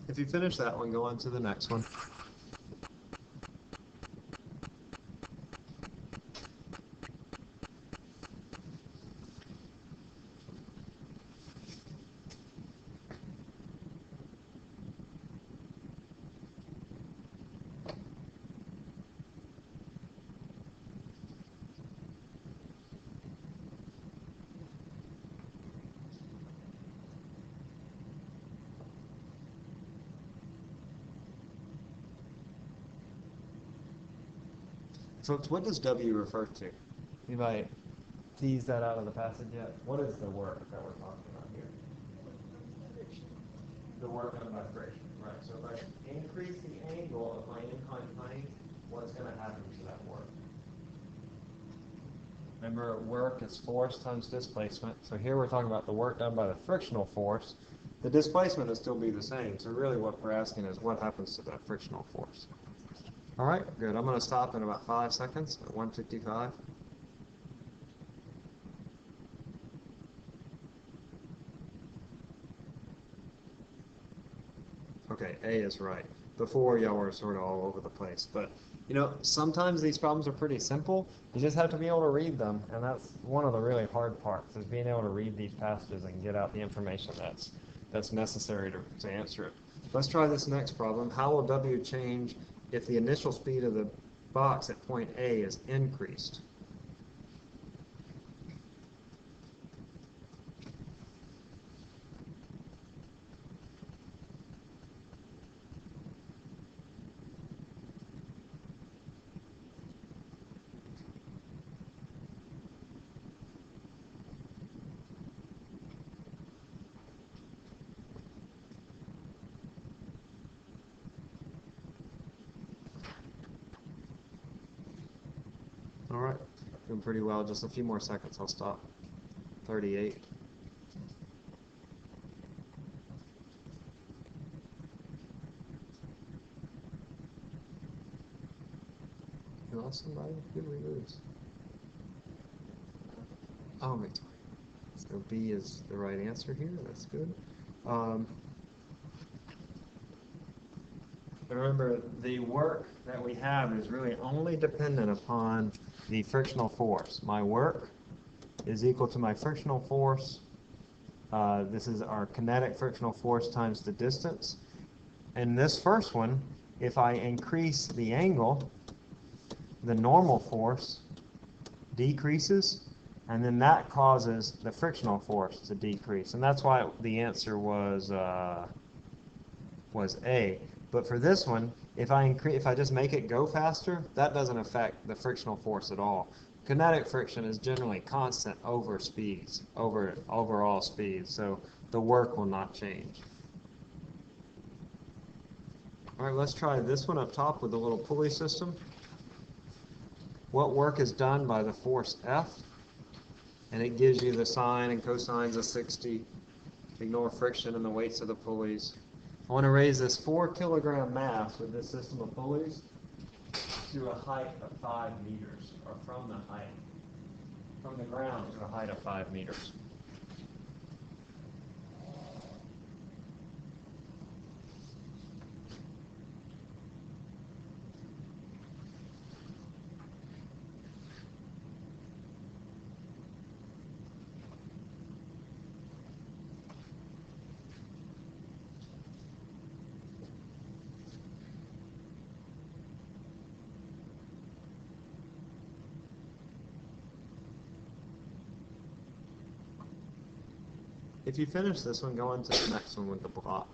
If you finish that one, go on to the next one. Folks, what does W refer to? Anybody tease that out of the passage yet? What is the work that we're talking about here? The work done by friction, right? So if I increase the angle of my inclined plane, what's going to happen to that work? Remember, work is force times displacement. So here we're talking about the work done by the frictional force. The displacement will still be the same. So really what we're asking is what happens to that frictional force. All right, good. I'm going to stop in about 5 seconds at 1:55. Okay, A is right. Before, y'all were sort of all over the place. But, you know, sometimes these problems are pretty simple. You just have to be able to read them. And that's one of the really hard parts, is being able to read these passages and get out the information that's necessary to answer it. Let's try this next problem. How will W change if the initial speed of the box at point A is increased? Doing pretty well. Just a few more seconds, I'll stop. 38. You lost somebody? Who did we lose? Oh, Victoria. So B is the right answer here. That's good. Remember, the work that we have is really only dependent upon the frictional force. My work is equal to my frictional force. This is our kinetic frictional force times the distance. And this first one, if I increase the angle, the normal force decreases, and then that causes the frictional force to decrease. And that's why the answer was A. But for this one, if I just make it go faster, that doesn't affect the frictional force at all. Kinetic friction is generally constant over speeds, over overall speeds, so the work will not change. All right, let's try this one up top with the little pulley system. What work is done by the force F? And it gives you the sine and cosines of 60. Ignore friction and the weights of the pulleys. I want to raise this 4-kilogram mass with this system of pulleys to a height of 5 meters, or from the ground to a height of 5 meters. If you finish this one, go into the next one with the block.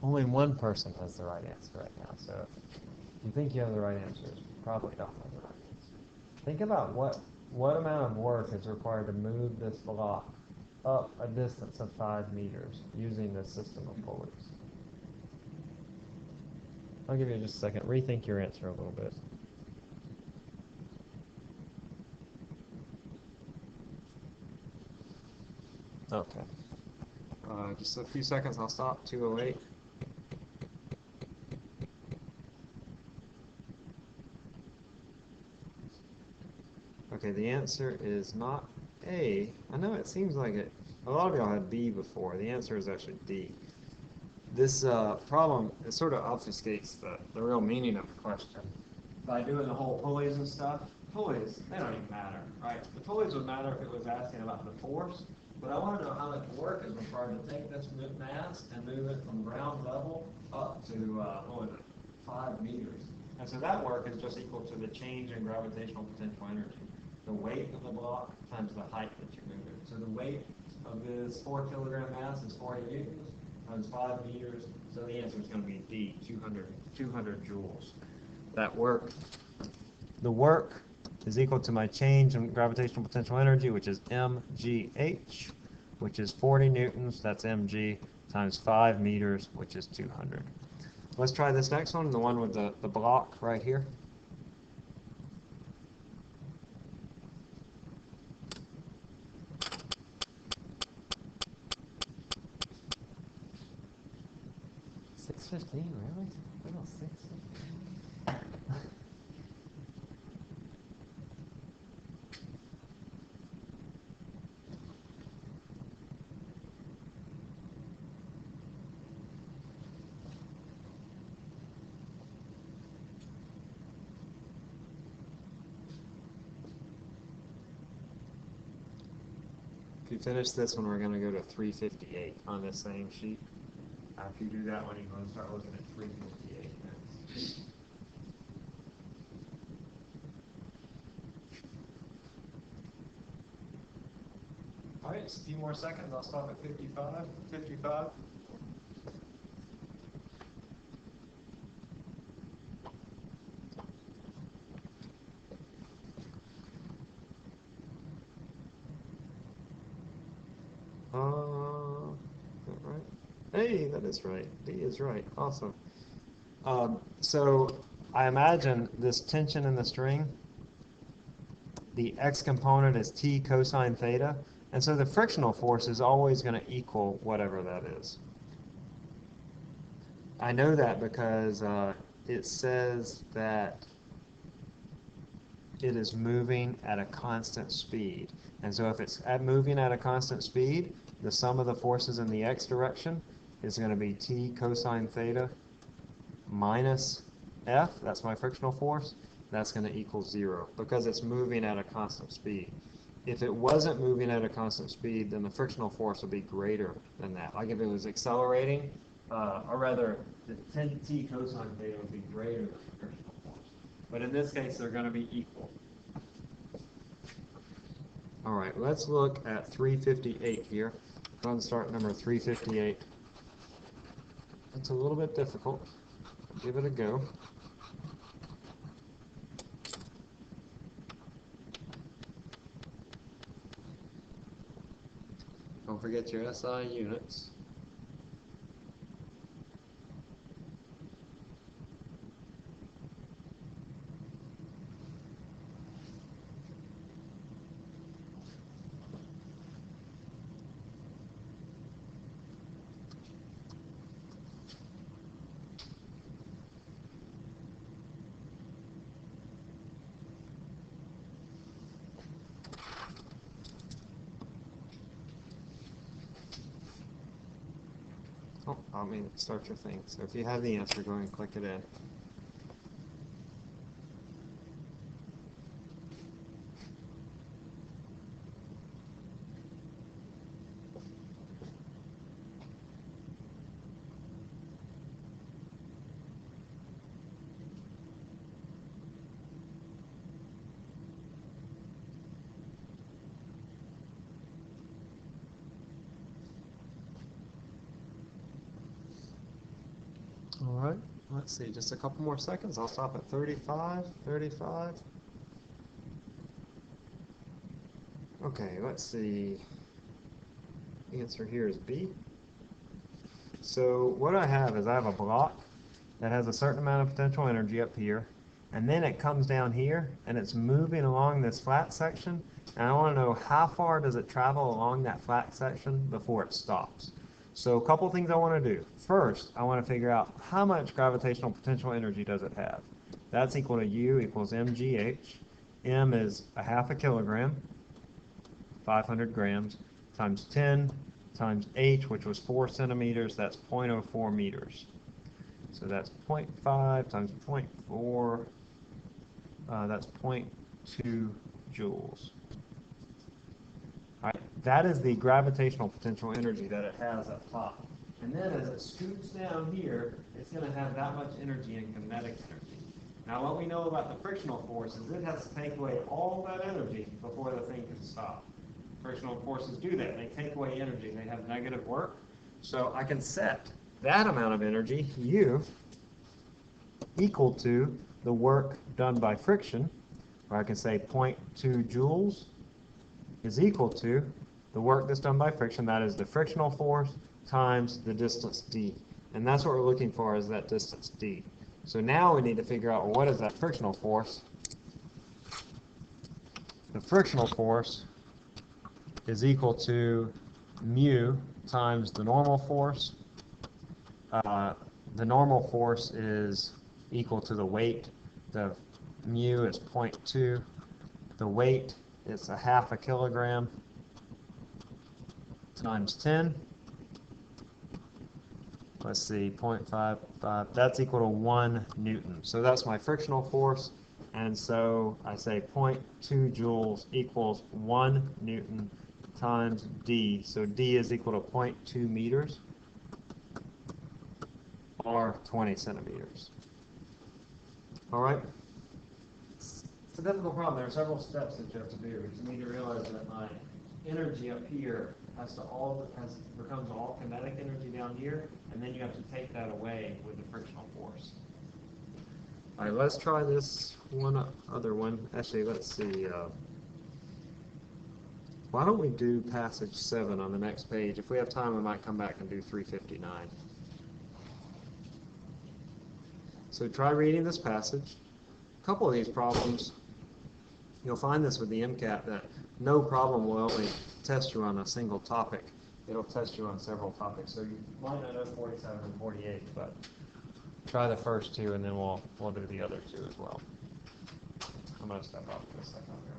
Only one person has the right answer right now, so if you think you have the right answer, you probably don't have the right answer. Think about what amount of work is required to move this block up a distance of 5 meters using this system of pulleys. I'll give you just a second. Rethink your answer a little bit. Okay. Just a few seconds, I'll stop. 2:08. Okay, the answer is not A. I know it seems like it. A lot of y'all had B before. The answer is actually D. This problem, it sort of obfuscates the real meaning of the question. By doing the whole pulleys and stuff, pulleys, they don't even matter, right? The pulleys would matter if it was asking about the force, but I want to know how much work is required to take this mass and move it from ground level up to, 5 meters. And so that work is just equal to the change in gravitational potential energy. The weight of the block times the height that you move it. So the weight of this 4-kilogram mass is 40 newtons times 5 meters. So the answer is going to be D, 200 joules. That work, the work is equal to my change in gravitational potential energy, which is mgh, which is 40 newtons, that's mg, times 5 meters, which is 200. Let's try this next one, the one with the block right here. $6.15, really? Oh, $6.15. you finish this one, we're going to go to 358 on this same sheet. After you do that one, you're going to start looking at 358 next. All right, just a few more seconds. I'll stop at 55. 55. Is that right? Hey, that is right. D is right. Awesome. So I imagine this tension in the string, the x component is T cosine theta, and so the frictional force is always going to equal whatever that is. I know that because it says that it is moving at a constant speed. And so if it's moving at a constant speed, the sum of the forces in the x direction is going to be T cosine theta minus F, that's my frictional force, that's going to equal 0 because it's moving at a constant speed. If it wasn't moving at a constant speed, then the frictional force would be greater than that. Like if it was accelerating, or rather, the 10T cosine theta would be greater than the frictional force. But in this case, they're going to be equal. All right, let's look at 358 here. Go ahead and start number 358. It's a little bit difficult. Give it a go. Don't forget your SI units. Oh, I mean, start your thing. So if you have the answer, go ahead and click it in. All right, let's see, just a couple more seconds. I'll stop at 35, 35. Okay, let's see. The answer here is B. So what I have is I have a block that has a certain amount of potential energy up here, and then it comes down here, and it's moving along this flat section, and I want to know how far does it travel along that flat section before it stops. So a couple things I want to do. First, I want to figure out how much gravitational potential energy does it have. That's equal to U equals mgh. M is a half a kilogram, 500 grams, times 10 times h, which was 4 centimeters, that's 0.04 meters. So that's 0.5 times 0.4, that's 0.2 joules. All right, that is the gravitational potential energy that it has up top. And then as it scoots down here, it's going to have that much energy in kinetic energy. Now what we know about the frictional force is it has to take away all that energy before the thing can stop. Frictional forces do that. They take away energy. They have negative work. So I can set that amount of energy, U, equal to the work done by friction, or I can say 0.2 joules is equal to the work that's done by friction, that is the frictional force times the distance d. And that's what we're looking for, is that distance d. So now we need to figure out, well, what is that frictional force? The frictional force is equal to mu times the normal force. The normal force is equal to the weight. The mu is 0.2. The weight is a half a kilogram times 10. Let's see, 0.55. That's equal to 1 Newton. So that's my frictional force. And so I say 0.2 joules equals 1 Newton times d. So d is equal to 0.2 meters or 20 centimeters. All right? It's a difficult problem. There are several steps that you have to do. You need to realize that my energy up here becomes all kinetic energy down here, and then you have to take that away with the frictional force. All right, let's try this other one. Actually, let's see. Why don't we do passage 7 on the next page? If we have time, we might come back and do 359. So try reading this passage. A couple of these problems, you'll find this with the MCAT, that no problem will only test you on a single topic. It'll test you on several topics. So you might not know 47 and 48, but try the first two, and then we'll do the other two as well. I'm going to step up for a second here.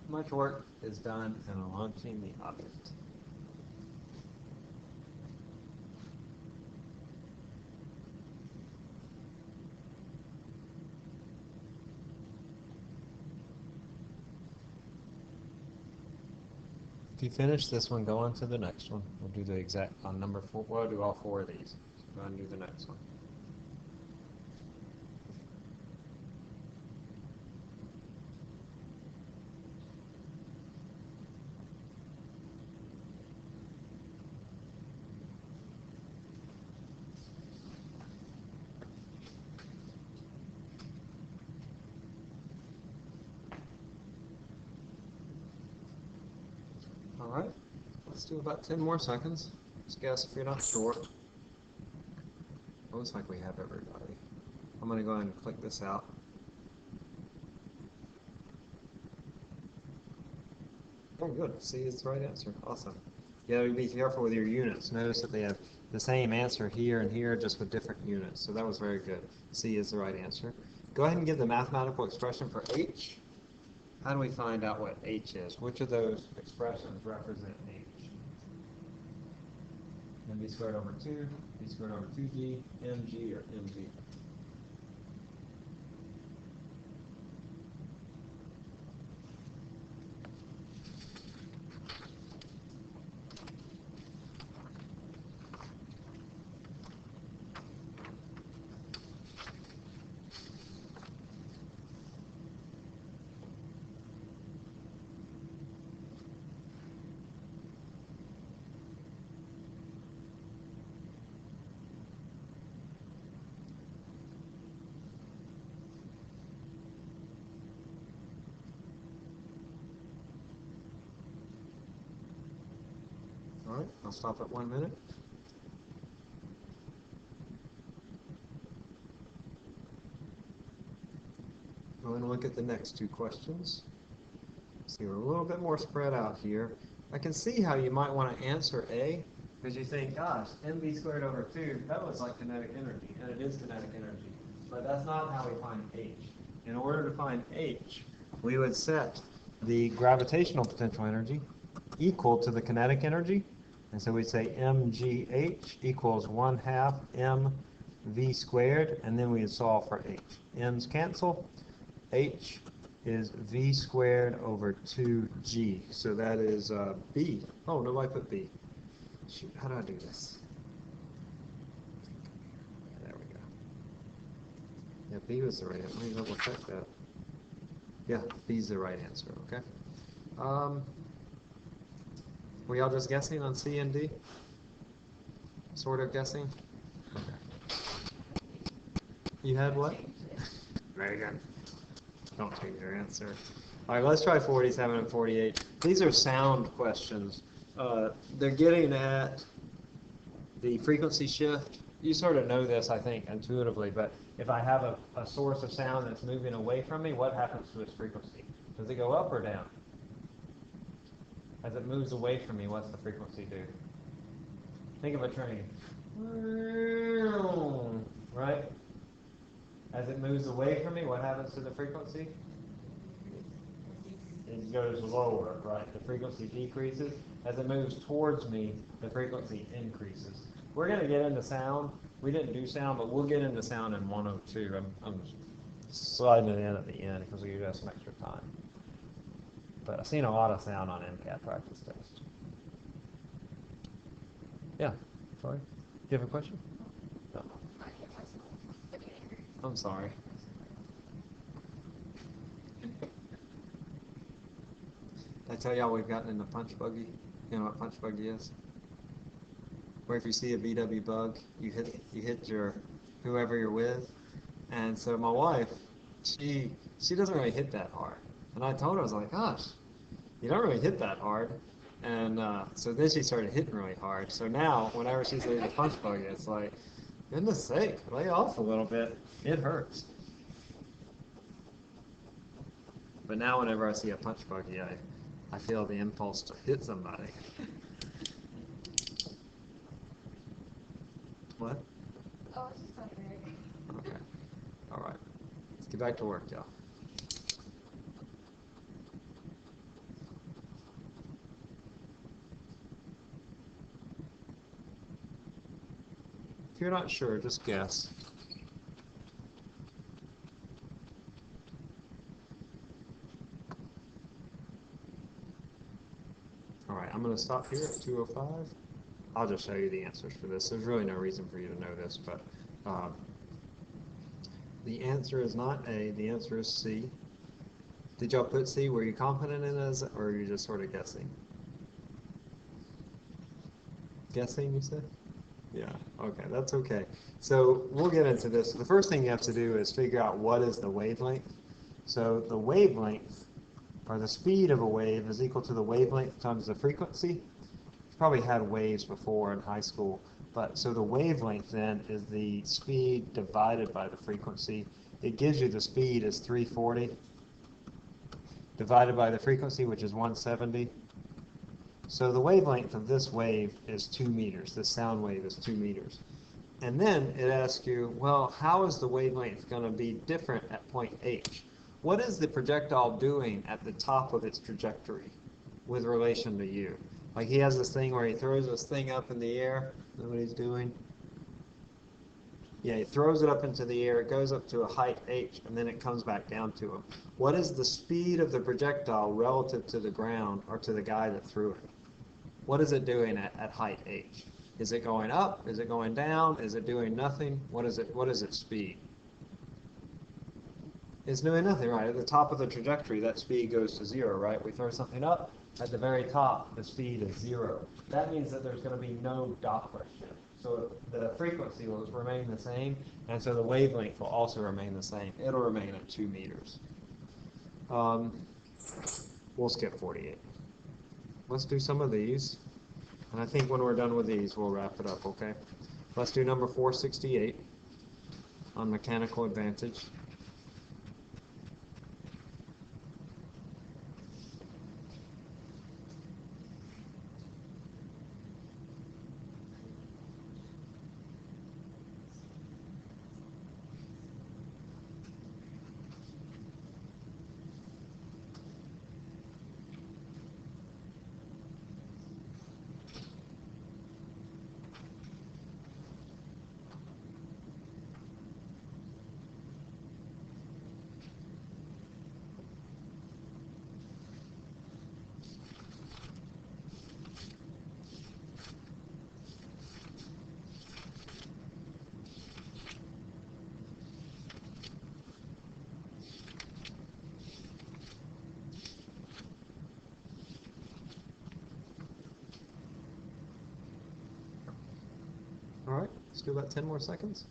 Much work is done in launching the object. If you finish this one, go on to the next one. We'll do the exact on number 4. We'll do all 4 of these. So go on and do the next one. All right, let's do about 10 more seconds. Just guess if you're not sure. Looks like we have everybody. I'm going to go ahead and click this out. Oh, good. C is the right answer. Awesome. You got to be careful with your units. Notice that they have the same answer here and here, just with different units. So that was very good. C is the right answer. Go ahead and give the mathematical expression for H. How do we find out what H is? Which of those expressions represent H? MV squared over 2, V squared over 2G, MG, or MG? All right, I'll stop at 1 minute. Go and look at the next 2 questions. See, we're a little bit more spread out here. I can see how you might want to answer A, because you think, gosh, mv squared over 2, that was like kinetic energy, and it is kinetic energy. But that's not how we find H. In order to find H, we would set the gravitational potential energy equal to the kinetic energy. And so we'd say mgh equals 1/2 mv squared, and then we'd solve for H. M's cancel. H is v squared over 2g. So that is B. Oh, no, I put B. Shoot, how do I do this? There we go. Yeah, B was the right answer. Let me double check that. Yeah, B's the right answer, okay? Were y'all just guessing on C and D? Sort of guessing? Okay. You had what? Very good. Don't change your answer. All right, let's try 47 and 48. These are sound questions. They're getting at the frequency shift. You sort of know this, I think, intuitively, but if I have a source of sound that's moving away from me, what happens to its frequency? Does it go up or down? As it moves away from me, what's the frequency do? Think of a train. Right? As it moves away from me, what happens to the frequency? It goes lower, right? The frequency decreases. As it moves towards me, the frequency increases. We're going to get into sound. We didn't do sound, but we'll get into sound in 102. I'm sliding it in at the end because we got some extra time. But I've seen a lot of sound on MCAT practice test. Yeah, sorry. Do you have a question? No. I'm sorry. Did I tell y'all we've gotten in the punch buggy? You know what punch buggy is? Where if you see a VW bug, you hit your whoever you're with. And so my wife, she doesn't really hit that hard. And I told her, I was like, gosh, you don't really hit that hard. And so then she started hitting really hard. So now, whenever she's in the punch buggy, it's like, goodness sake, lay off a little bit. It hurts. But now whenever I see a punch buggy, I feel the impulse to hit somebody. What? Oh, it's just not very. Okay. All right. Let's get back to work, y'all. If you're not sure, just guess. All right, I'm going to stop here at 2:05. I'll just show you the answers for this. There's really no reason for you to know this, but the answer is not A, the answer is C. Did y'all put C? Were you confident in it, or are you just sort of guessing? Guessing, you said? Yeah, okay, that's okay. So we'll get into this. The first thing you have to do is figure out what is the wavelength. So the wavelength, or the speed of a wave, is equal to the wavelength times the frequency. You've probably had waves before in high school, but so the wavelength then is the speed divided by the frequency. It gives you the speed as 340 divided by the frequency, which is 170. So the wavelength of this wave is 2 meters. This sound wave is 2 meters. And then it asks you, well, how is the wavelength going to be different at point H? What is the projectile doing at the top of its trajectory with relation to you? Like he has this thing where he throws this thing up in the air. Is that what he's doing? Yeah, he throws it up into the air. It goes up to a height h, and then it comes back down to him. What is the speed of the projectile relative to the ground or to the guy that threw it? What is it doing at height h? Is it going up? Is it going down? Is it doing nothing? What is its speed? It's doing nothing, right? At the top of the trajectory, that speed goes to 0, right? We throw something up, at the very top, the speed is 0. That means that there's going to be no Doppler shift. So the frequency will remain the same, and so the wavelength will also remain the same. It'll remain at 2 meters. We'll skip 48. Let's do some of these, and I think when we're done with these, we'll wrap it up, okay? Let's do number 468 on mechanical advantage. All right, let's do about 10 more seconds.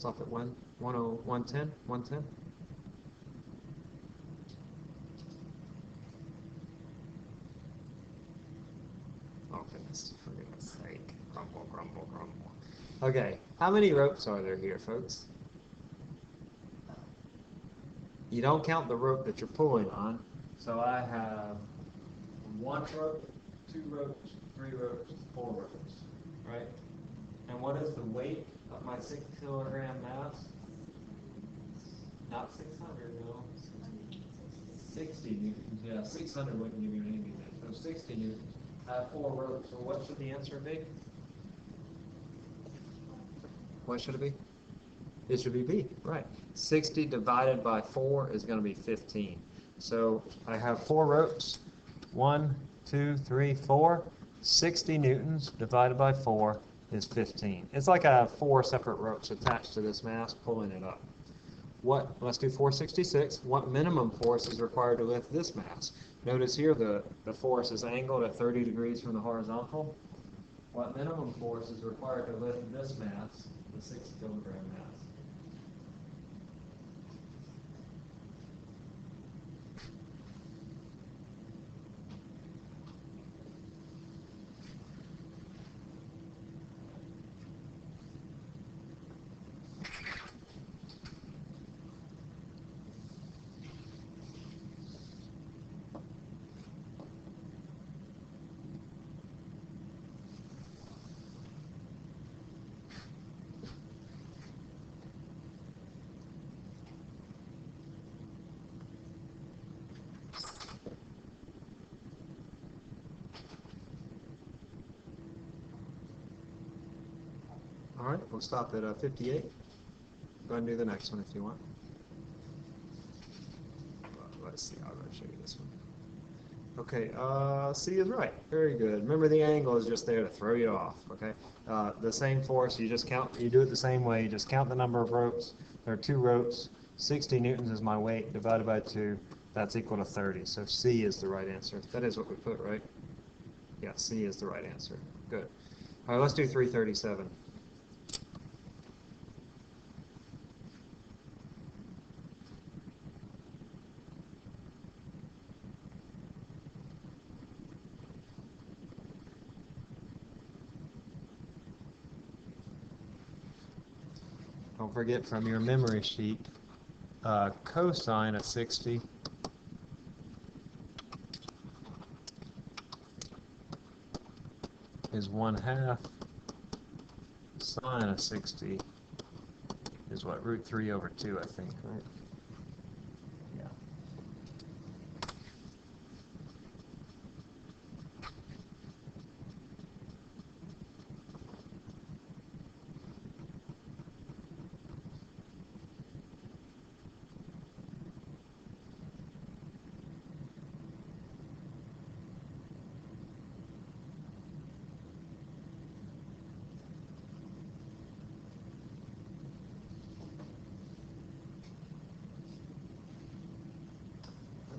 Stop at 110, 110. Oh, goodness, for goodness sake. Grumble, grumble, grumble. Okay, how many ropes are there here, folks? You don't count the rope that you're pulling on. So I have 1 rope, 2 ropes, 3 ropes, 4 ropes, right? And what is the weight of my 6 kilogram mass? Not 600, no. 60 newtons. Yeah, 600 wouldn't give you anything. So 60 newtons. I have 4 ropes. So what should the answer be? What should it be? It should be B, right. 60 divided by 4 is going to be 15. So I have 4 ropes. 1, 2, 3, 4. 60 newtons divided by 4 is 15. It's like I have 4 separate ropes attached to this mass pulling it up. Let's do 466. What minimum force is required to lift this mass? Notice here the force is angled at 30 degrees from the horizontal. What minimum force is required to lift this mass, the 6 kilogram mass? All right, we'll stop at 58. Go ahead and do the next one if you want. Let's see, I'm going to show you this one. Okay, C is right. Very good. Remember, the angle is just there to throw you off, okay? The same force, you just count, you do it the same way. You just count the number of ropes. There are 2 ropes. 60 newtons is my weight divided by 2. That's equal to 30. So C is the right answer. That is what we put, right? Yeah, C is the right answer. Good. All right, let's do 337. Don't forget from your memory sheet, cosine of 60 is 1/2. Sine of 60 is what, root 3 over 2, I think, right? Yeah.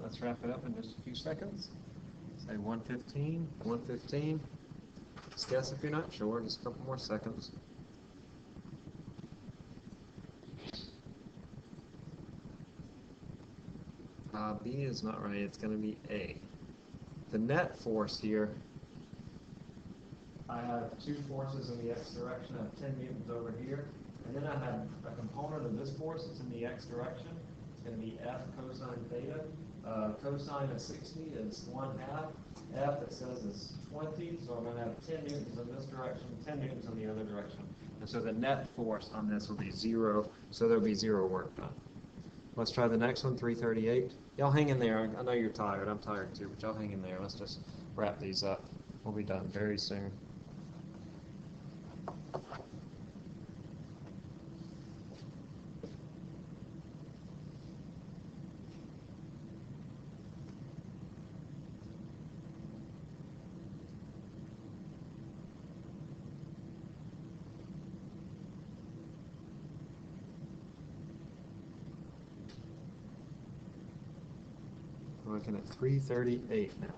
Let's wrap it up in just a few seconds. Say 115, 115. Just guess if you're not sure, just a couple more seconds. B is not right, it's going to be A. The net force here, I have 2 forces in the x direction. I have 10 newtons over here. And then I have a component of this force that's in the x direction. It's going to be F cosine theta. Cosine of 60 is 1/2. F, it says, is 20, so I'm going to have 10 newtons in this direction, 10 newtons in the other direction. And so the net force on this will be 0, so there will be 0 work done. Let's try the next one, 338. Y'all hang in there. I know you're tired. I'm tired too, but y'all hang in there. Let's just wrap these up. We'll be done very soon. We're looking at 338 now.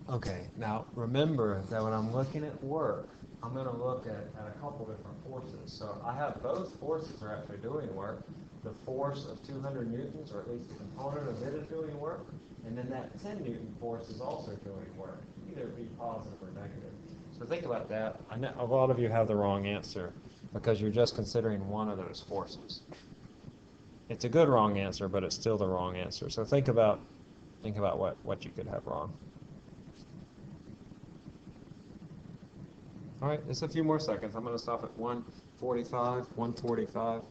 Okay, now remember that when I'm looking at work, I'm going to look at a couple different forces. So I have both forces are actually doing work. The force of 200 newtons, or at least the component of it, is doing work. And then that 10 newton force is also doing work, either be positive or negative. So think about that. I know a lot of you have the wrong answer because you're just considering one of those forces. It's a good wrong answer, but it's still the wrong answer. So think about what you could have wrong. All right, just a few more seconds. I'm going to stop at 1:45, 1:45.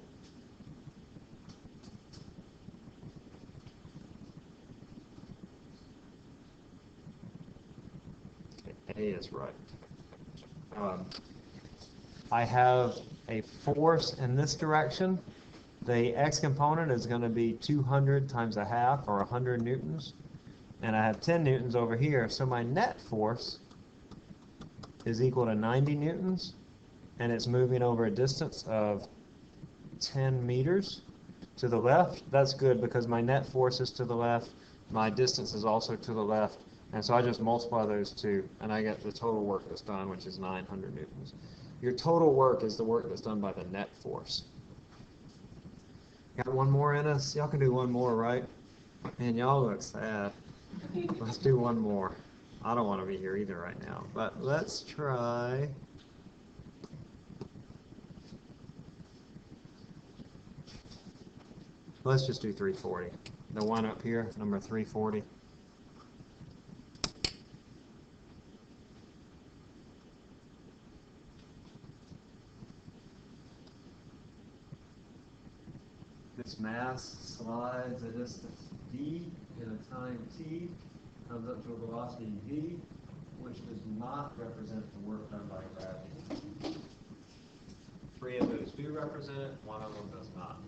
Okay, A is right. I have a force in this direction. The x component is going to be 200 times a half, or 100 newtons. And I have 10 newtons over here, so my net force is equal to 90 newtons, and it's moving over a distance of 10 meters to the left. That's good because my net force is to the left, my distance is also to the left, and so I just multiply those two, and I get the total work that's done, which is 900 newtons. Your total work is the work that's done by the net force. Got one more in us? Y'all can do one more, right? Man, y'all look sad. Let's do one more. I don't want to be here either right now, but let's try. Let's just do 340. The one up here, number 340. This mass slides a distance d in a time t, comes up to a velocity v, which does not represent the work done by gravity. 3 of those do represent it, 1 of them does not.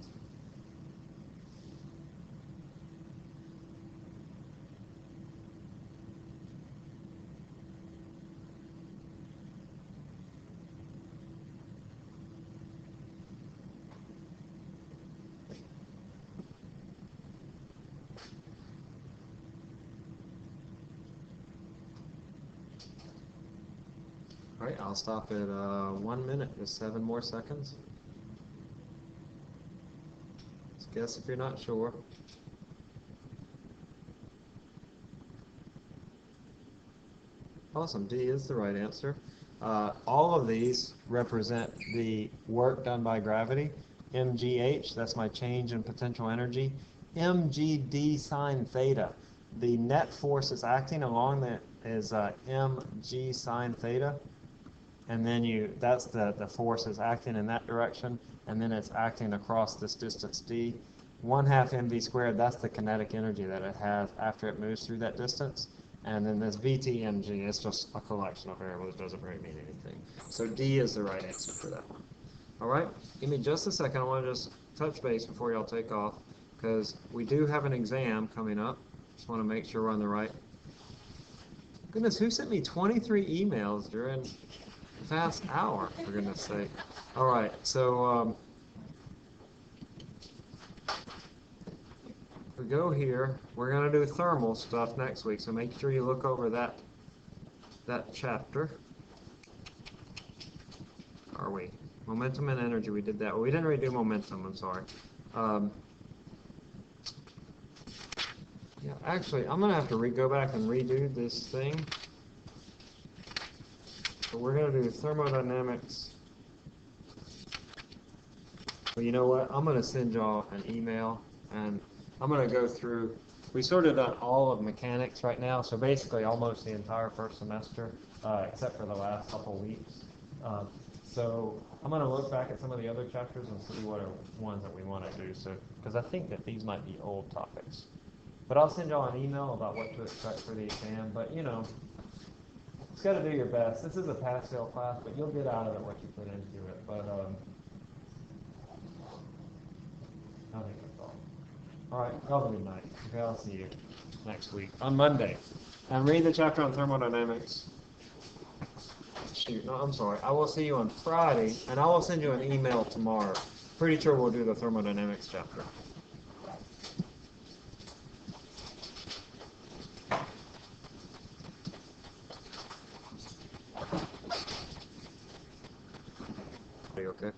All right, I'll stop at 1 minute, just 7 more seconds. Just guess if you're not sure. Awesome, D is the right answer. All of these represent the work done by gravity. mgh, that's my change in potential energy. mgd sine theta, the net force is acting along that is mg sine theta. And then that's the force is acting in that direction, and then it's acting across this distance d. 1/2 mv squared, that's the kinetic energy that it has after it moves through that distance. And then this vtmg is just a collection of variables. It doesn't really mean anything. So D is the right answer for that one. All right, give me just a second. I want to just touch base before y'all take off, because we do have an exam coming up. Just want to make sure we're on the right. Goodness, who sent me 23 emails during fast hour, for goodness sake. All right, so we go here. We're going to do thermal stuff next week, so make sure you look over that chapter. Are we? Momentum and energy, we did that. Well, we didn't really do momentum, I'm sorry. Yeah, actually, I'm going to have to go back and redo this thing. So we're going to do thermodynamics. Well, you know what? I'm going to send y'all an email, and I'm going to go through. We sort of done all of mechanics right now, so basically almost the entire first semester, except for the last couple weeks. So I'm going to look back at some of the other chapters and see what are ones that we want to do. So, because I think that these might be old topics. But I'll send y'all an email about what to expect for the exam. But you know, just got to do your best. This is a pass-fail class, but you'll get out of it what you put into it. But I think that's all. All right, have a good night. Okay, I'll see you next week on Monday. And read the chapter on thermodynamics. Shoot, no, I'm sorry. I will see you on Friday, and I will send you an email tomorrow. Pretty sure we'll do the thermodynamics chapter.